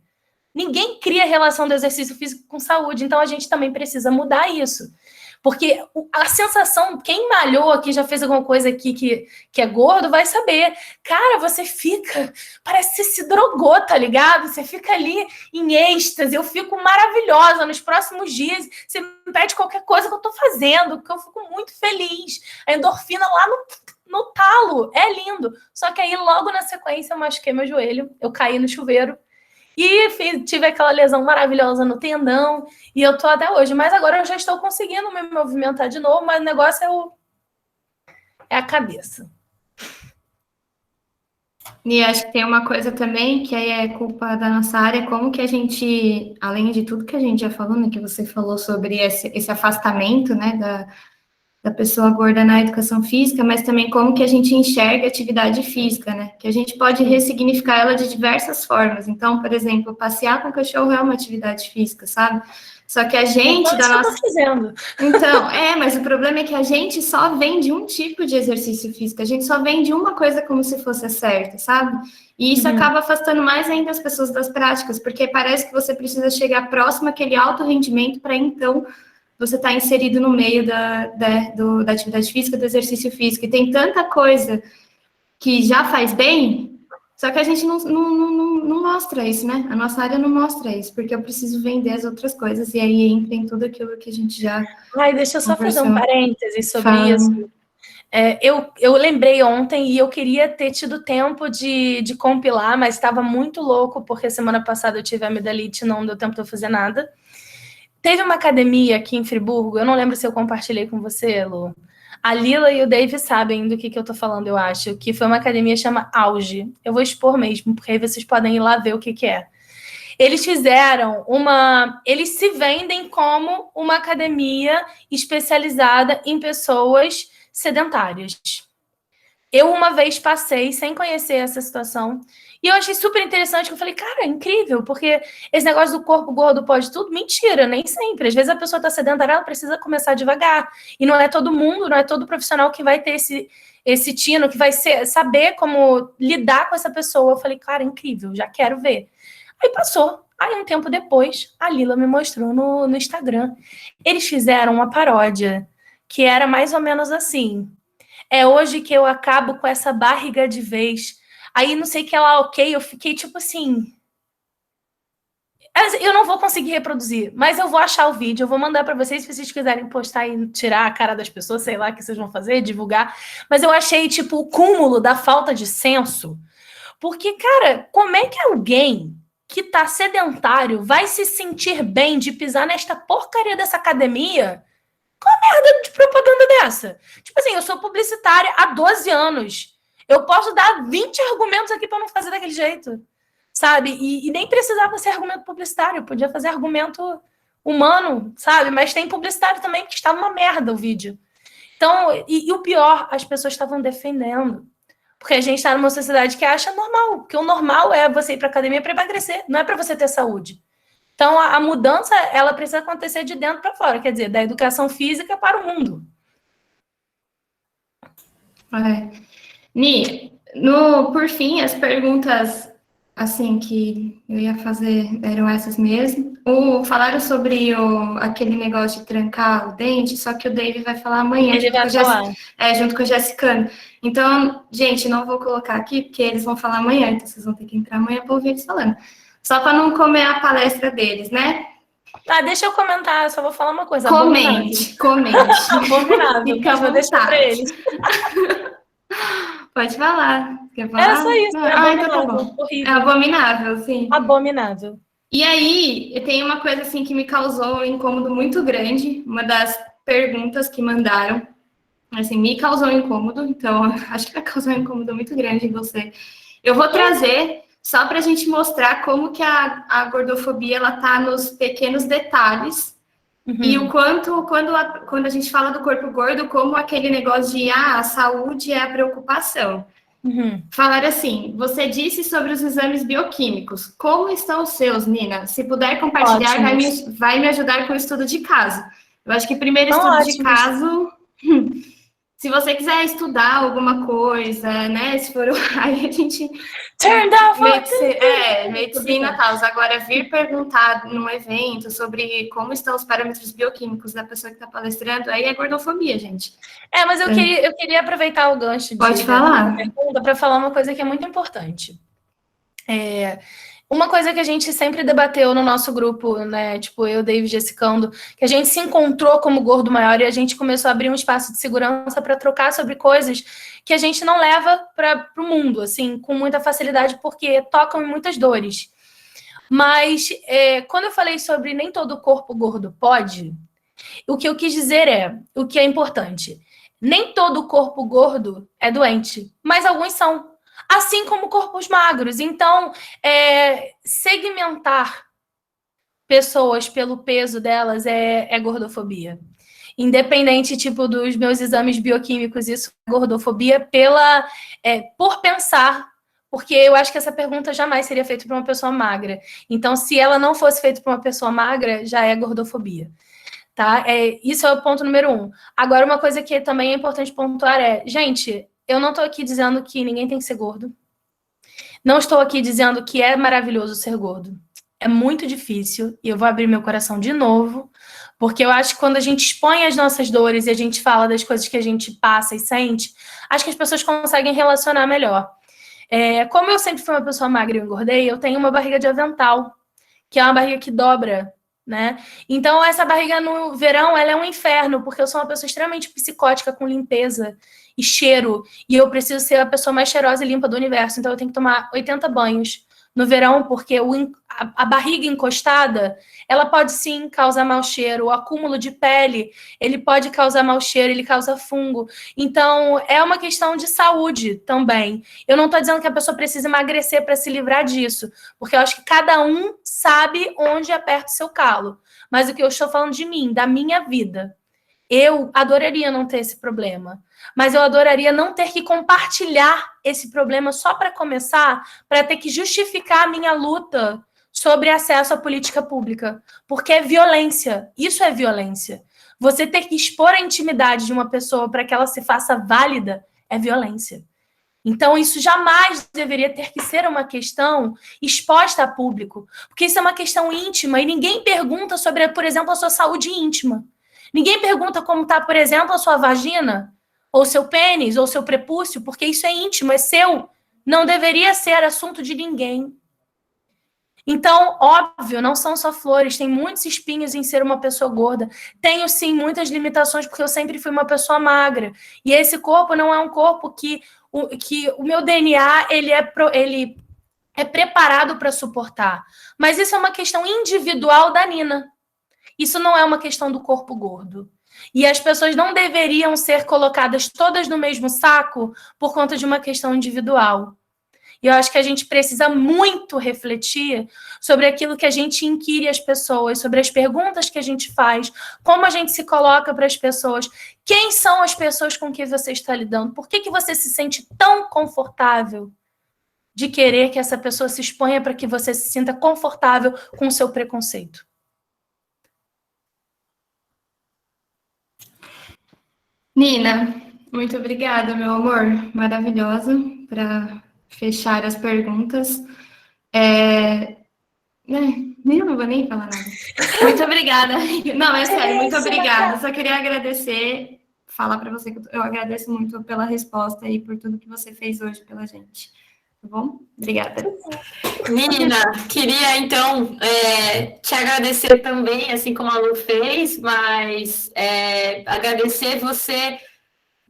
Ninguém cria relação do exercício físico com saúde, então a gente também precisa mudar isso. Porque a sensação, quem malhou aqui, já fez alguma coisa aqui que é gordo, vai saber. Cara, você fica, parece que você se drogou, tá ligado? Você fica ali em êxtase, eu fico maravilhosa nos próximos dias. Você me pede qualquer coisa que eu tô fazendo, porque eu fico muito feliz. A endorfina lá no talo, é lindo. Só que aí, logo na sequência, eu machuquei meu joelho, eu caí no chuveiro, e tive aquela lesão maravilhosa no tendão, e eu tô até hoje. Mas agora eu já estou conseguindo me movimentar de novo, mas o negócio é a cabeça. E acho que tem uma coisa também que aí é culpa da nossa área, como que a gente, além de tudo que a gente já falou, né, que você falou sobre esse afastamento, né, da pessoa gorda na educação física, mas também como que a gente enxerga a atividade física, né? Que a gente pode ressignificar ela de diversas formas. Então, por exemplo, passear com o cachorro é uma atividade física, sabe? Só que a gente da nossa... fazendo. Então, mas o problema é que a gente só vende um tipo de exercício físico, a gente só vende uma coisa como se fosse certa, sabe? E isso acaba afastando mais ainda as pessoas das práticas, porque parece que você precisa chegar próximo àquele alto rendimento para então você está inserido no meio da atividade física, do exercício físico, e tem tanta coisa que já faz bem, só que a gente não mostra isso, né? A nossa área não mostra isso, porque eu preciso vender as outras coisas, e aí entra em tudo aquilo que a gente já... Deixa eu só fazer um parênteses sobre isso. Eu lembrei ontem, e eu queria ter tido tempo de compilar, mas estava muito louco, porque semana passada eu tive amidalite, não deu tempo de eu fazer nada. Teve uma academia aqui em Friburgo, eu não lembro se eu compartilhei com você, Lu. A Lila e o Dave sabem do que eu tô falando, eu acho, que foi uma academia que chama Auge. Eu vou expor mesmo, porque aí vocês podem ir lá ver o que é. Eles fizeram eles se vendem como uma academia especializada em pessoas sedentárias. Eu uma vez passei, sem conhecer essa situação, e eu achei super interessante, que eu falei, cara, é incrível, porque esse negócio do corpo gordo pode tudo, mentira, nem sempre. Às vezes a pessoa está sedentária, ela precisa começar devagar. E não é todo mundo, não é todo profissional que vai ter esse tino, que vai saber como lidar com essa pessoa. Eu falei, cara, é incrível, já quero ver. Aí passou. Aí um tempo depois, a Lila me mostrou no Instagram. Eles fizeram uma paródia, que era mais ou menos assim... É hoje que eu acabo com essa barriga de vez. Aí não sei o que ela, ok, eu fiquei tipo assim... Eu não vou conseguir reproduzir, mas eu vou achar o vídeo, eu vou mandar para vocês, se vocês quiserem postar e tirar a cara das pessoas, sei lá o que vocês vão fazer, divulgar. Mas eu achei, tipo, o cúmulo da falta de senso. Porque, cara, como é que alguém que tá sedentário vai se sentir bem de pisar nesta porcaria dessa academia? Qual a merda de propaganda dessa? Tipo assim, eu sou publicitária há 12 anos. Eu posso dar 20 argumentos aqui para não fazer daquele jeito. Sabe? E nem precisava ser argumento publicitário, podia fazer argumento humano, sabe? Mas tem publicitário também, que estava uma merda o vídeo. Então, e o pior, as pessoas estavam defendendo. Porque a gente está numa sociedade que acha normal, porque o normal é você ir para academia para emagrecer, não é para você ter saúde. Então, a mudança, ela precisa acontecer de dentro para fora, quer dizer, da educação física para o mundo. Ni, por fim, as perguntas assim que eu ia fazer eram essas mesmo. Falaram sobre aquele negócio de trancar o dente, só que o Dave vai falar amanhã. Ele vai falar. Junto com a Jessicana. Então, gente, não vou colocar aqui, porque eles vão falar amanhã, então vocês vão ter que entrar amanhã para ouvir eles falando. Só para não comer a palestra deles, né? Ah, deixa eu comentar, só vou falar uma coisa. Comente. Abominável. Fica à vou deixar para eles. Pode falar. Quer falar? É só isso. Então tá bom. Horrível. É abominável, sim. Abominável. E aí, tem uma coisa assim que me causou um incômodo muito grande. Uma das perguntas que mandaram, assim, me causou um incômodo. Então, acho que vai causar um incômodo muito grande em você. Eu vou trazer só para a gente mostrar como que a gordofobia ela tá nos pequenos detalhes. Uhum. E o quanto, quando a gente fala do corpo gordo, como aquele negócio de a saúde é a preocupação. Uhum. Falar assim, você disse sobre os exames bioquímicos. Como estão os seus, Nina? Se puder compartilhar, vai me ajudar com o estudo de caso. Eu acho que primeiro estudo de caso... Se você quiser estudar alguma coisa, né? Se for aí a gente... medicina e tal. Agora, vir perguntar num evento sobre como estão os parâmetros bioquímicos da pessoa que está palestrando, aí é gordofobia, gente. Mas eu queria aproveitar o gancho Pode falar. Pergunta para falar uma coisa que é muito importante. Uma coisa que a gente sempre debateu no nosso grupo, né? Tipo, eu, David, Jessicando, que a gente se encontrou como gordo maior e a gente começou a abrir um espaço de segurança para trocar sobre coisas que a gente não leva para o mundo, assim, com muita facilidade, porque tocam em muitas dores. Mas, quando eu falei sobre nem todo corpo gordo pode, o que eu quis dizer o que é importante. Nem todo corpo gordo é doente, mas alguns são. Assim como corpos magros. Então, segmentar pessoas pelo peso delas é gordofobia. Independente, tipo, dos meus exames bioquímicos, isso é gordofobia por pensar. Porque eu acho que essa pergunta jamais seria feita para uma pessoa magra. Então, se ela não fosse feita para uma pessoa magra, já é gordofobia. Tá? Isso é o ponto número 1. Agora, uma coisa que também é importante pontuar gente... Eu não estou aqui dizendo que ninguém tem que ser gordo. Não estou aqui dizendo que é maravilhoso ser gordo. É muito difícil, e eu vou abrir meu coração de novo, porque eu acho que quando a gente expõe as nossas dores e a gente fala das coisas que a gente passa e sente, acho que as pessoas conseguem relacionar melhor. Como eu sempre fui uma pessoa magra e eu engordei, eu tenho uma barriga de avental, que é uma barriga que dobra, né? Então, essa barriga no verão, ela é um inferno, porque eu sou uma pessoa extremamente psicótica com limpeza e cheiro, e eu preciso ser a pessoa mais cheirosa e limpa do universo, então eu tenho que tomar 80 banhos no verão, porque a barriga encostada, ela pode sim causar mau cheiro, o acúmulo de pele, ele pode causar mau cheiro, ele causa fungo, então é uma questão de saúde também. Eu não estou dizendo que a pessoa precisa emagrecer para se livrar disso, porque eu acho que cada um sabe onde aperta o seu calo, mas o que eu estou falando de mim, da minha vida, eu adoraria não ter esse problema, mas eu adoraria não ter que compartilhar esse problema só para começar, para ter que justificar a minha luta sobre acesso à política pública, porque é violência, isso é violência. Você ter que expor a intimidade de uma pessoa para que ela se faça válida é violência. Então, isso jamais deveria ter que ser uma questão exposta a público, porque isso é uma questão íntima e ninguém pergunta sobre, por exemplo, a sua saúde íntima. Ninguém pergunta como está, por exemplo, a sua vagina, ou seu pênis, ou seu prepúcio, porque isso é íntimo, é seu. Não deveria ser assunto de ninguém. Então, óbvio, não são só flores, tem muitos espinhos em ser uma pessoa gorda. Tenho, sim, muitas limitações, porque eu sempre fui uma pessoa magra. E esse corpo não é um corpo que o meu DNA ele é preparado para suportar. Mas isso é uma questão individual da Nina. Isso não é uma questão do corpo gordo. E as pessoas não deveriam ser colocadas todas no mesmo saco por conta de uma questão individual. E eu acho que a gente precisa muito refletir sobre aquilo que a gente inquire as pessoas, sobre as perguntas que a gente faz, como a gente se coloca para as pessoas, quem são as pessoas com que você está lidando, por que você se sente tão confortável de querer que essa pessoa se exponha para que você se sinta confortável com o seu preconceito. Nina, muito obrigada, meu amor. Maravilhosa para fechar as perguntas. Eu não vou nem falar nada. Muito obrigada. Não, é sério, muito obrigada. Só queria agradecer, falar para você que eu agradeço muito pela resposta e por tudo que você fez hoje pela gente. Tá bom? Obrigada. Nina, queria então te agradecer também, assim como a Lu fez, mas agradecer você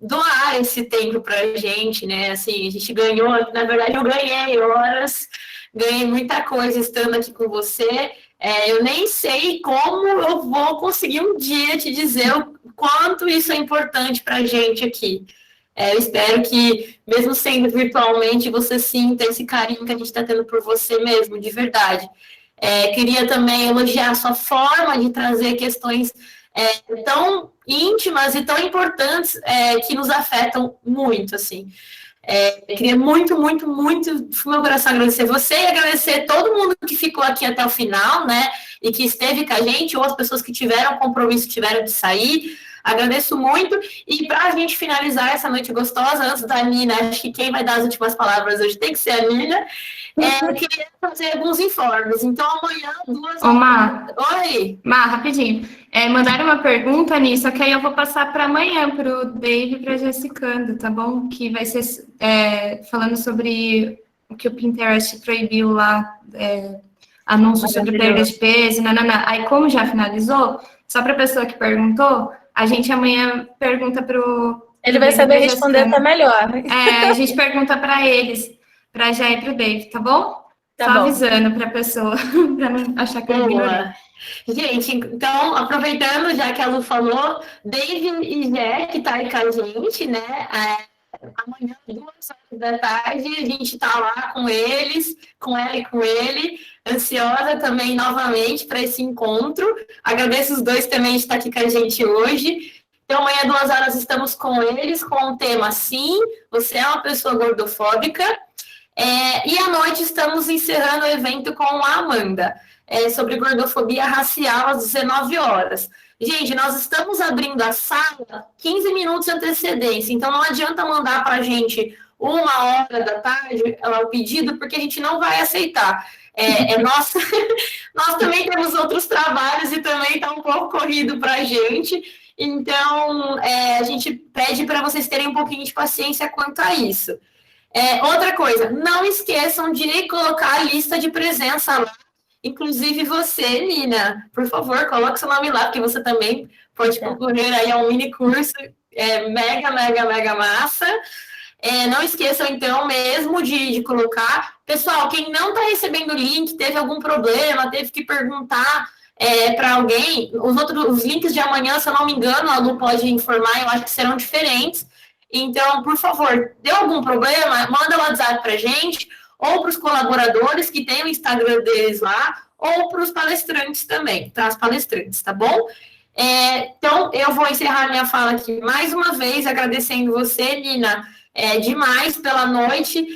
doar esse tempo para a gente, né? Assim, a gente ganhou, na verdade, eu ganhei horas, ganhei muita coisa estando aqui com você. Eu nem sei como eu vou conseguir um dia te dizer o quanto isso é importante para a gente aqui. Eu espero que, mesmo sendo virtualmente, você sinta esse carinho que a gente está tendo por você mesmo, de verdade. Queria também elogiar a sua forma de trazer questões tão íntimas e tão importantes que nos afetam muito, assim. Queria muito, muito, muito, do meu coração, agradecer você e agradecer todo mundo que ficou aqui até o final, né, e que esteve com a gente, ou as pessoas que tiveram compromisso, tiveram de sair. Agradeço muito. E para a gente finalizar essa noite gostosa, antes da Nina, acho que quem vai dar as últimas palavras hoje tem que ser a Nina, eu queria fazer alguns informes. Então, amanhã, 2 horas... Oi! Má, rapidinho. Mandaram uma pergunta nisso, só que aí eu vou passar para amanhã, para o Dave e para a Jessicanda, tá bom? Que vai ser falando sobre o que o Pinterest proibiu lá, anúncios sobre perda de peso, nananã. Aí, como já finalizou, só para a pessoa que perguntou, a gente amanhã pergunta para o... Ele vai saber responder até melhor. A gente pergunta para eles, para já ir para o Dave, tá bom? Tá só bom. Avisando para a pessoa, para não achar que eu ignorei. Gente, então, aproveitando, já que a Lu falou, Dave e Jé, que tá aí com a gente, né? Amanhã, 2 horas da tarde, a gente tá lá com eles, com ela e com ele, ansiosa também novamente para esse encontro. Agradeço os dois também de estar aqui com a gente hoje. Então, amanhã, 2 horas, estamos com eles, com o tema Sim, você é uma pessoa gordofóbica. E à noite estamos encerrando o evento com a Amanda, sobre gordofobia racial às 19 horas. Gente, nós estamos abrindo a sala 15 minutos de antecedência, então não adianta mandar para a gente 1h da tarde o pedido, porque a gente não vai aceitar. Nós também temos outros trabalhos e também está um pouco corrido para a gente, então a gente pede para vocês terem um pouquinho de paciência quanto a isso. Outra coisa, não esqueçam de colocar a lista de presença lá, inclusive você, Nina, por favor, coloque seu nome lá, porque você também pode concorrer aí a um mini curso mega, mega, mega massa. Não esqueçam, então, mesmo de colocar. Pessoal, quem não está recebendo o link, teve algum problema, teve que perguntar para alguém, os links de amanhã, se eu não me engano, a Lu pode informar, eu acho que serão diferentes. Então, por favor, deu algum problema, manda o WhatsApp para a gente, ou para os colaboradores que tem o Instagram deles lá, ou para os palestrantes também, para as palestrantes, tá bom? Então, eu vou encerrar minha fala aqui mais uma vez, agradecendo você, Nina, demais pela noite.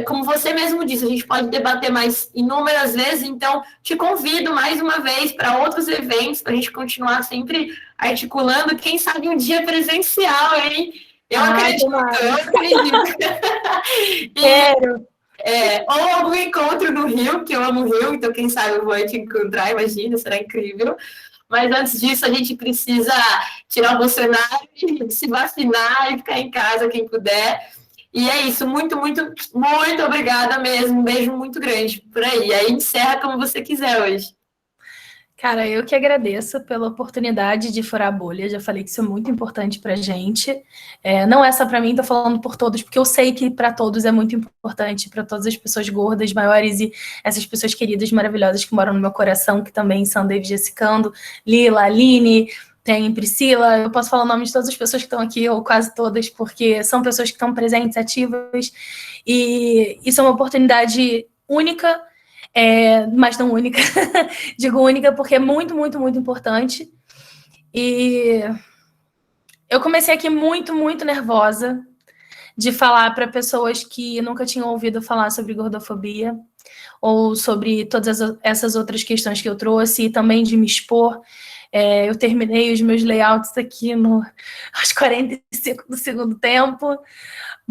Como você mesmo disse, a gente pode debater mais inúmeras vezes, então te convido mais uma vez para outros eventos, para a gente continuar sempre articulando, quem sabe um dia presencial, hein? Eu acredito. Quero. Ou algum encontro no Rio, que eu amo o Rio, então quem sabe eu vou te encontrar, imagina, será incrível. Mas antes disso, a gente precisa tirar o Bolsonaro, se vacinar e ficar em casa, quem puder. E é isso, muito, muito, muito obrigada mesmo. Um beijo muito grande por aí. Aí encerra como você quiser hoje. Cara, eu que agradeço pela oportunidade de furar a bolha. Já falei que isso é muito importante pra gente. Não é só pra mim, tô falando por todos, porque eu sei que pra todos é muito importante, pra todas as pessoas gordas, maiores e essas pessoas queridas, maravilhosas que moram no meu coração, que também são David Jessicando, Lila, Aline, tem Priscila. Eu posso falar o nome de todas as pessoas que estão aqui, ou quase todas, porque são pessoas que estão presentes, ativas, e isso é uma oportunidade única, mas não única. Digo única porque é muito, muito, muito importante. E eu comecei aqui muito, muito nervosa de falar para pessoas que nunca tinham ouvido falar sobre gordofobia ou sobre todas essas outras questões que eu trouxe e também de me expor. Eu terminei os meus layouts aqui aos 45 do segundo tempo,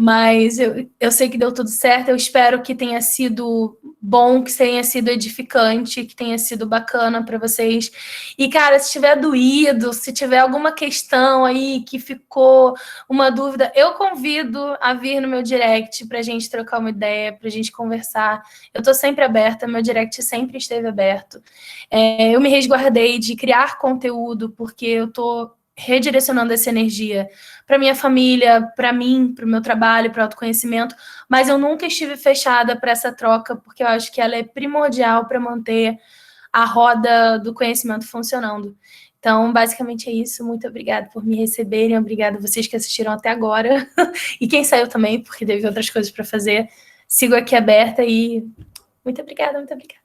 mas eu sei que deu tudo certo. Eu espero que tenha sido bom, que tenha sido edificante, que tenha sido bacana para vocês. E, cara, se tiver doído, se tiver alguma questão aí que ficou uma dúvida, eu convido a vir no meu direct para a gente trocar uma ideia, para a gente conversar. Eu estou sempre aberta, meu direct sempre esteve aberto. Eu me resguardei de criar conteúdo, porque eu estou redirecionando essa energia para minha família, para mim, para o meu trabalho, para o autoconhecimento, mas eu nunca estive fechada para essa troca, porque eu acho que ela é primordial para manter a roda do conhecimento funcionando. Então, basicamente é isso. Muito obrigada por me receberem, obrigada a vocês que assistiram até agora, e quem saiu também, porque teve outras coisas para fazer. Sigo aqui aberta e muito obrigada, muito obrigada.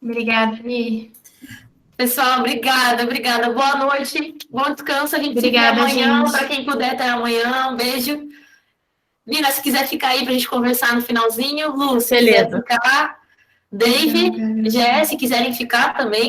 Obrigada, Mi. Pessoal, obrigada. Boa noite, bom descanso. A gente se vê amanhã, para quem puder até amanhã. Um beijo. Lina, se quiser ficar aí para a gente conversar no finalzinho. Lu, se quiser ficar. Dave, Jé, se quiserem ficar também.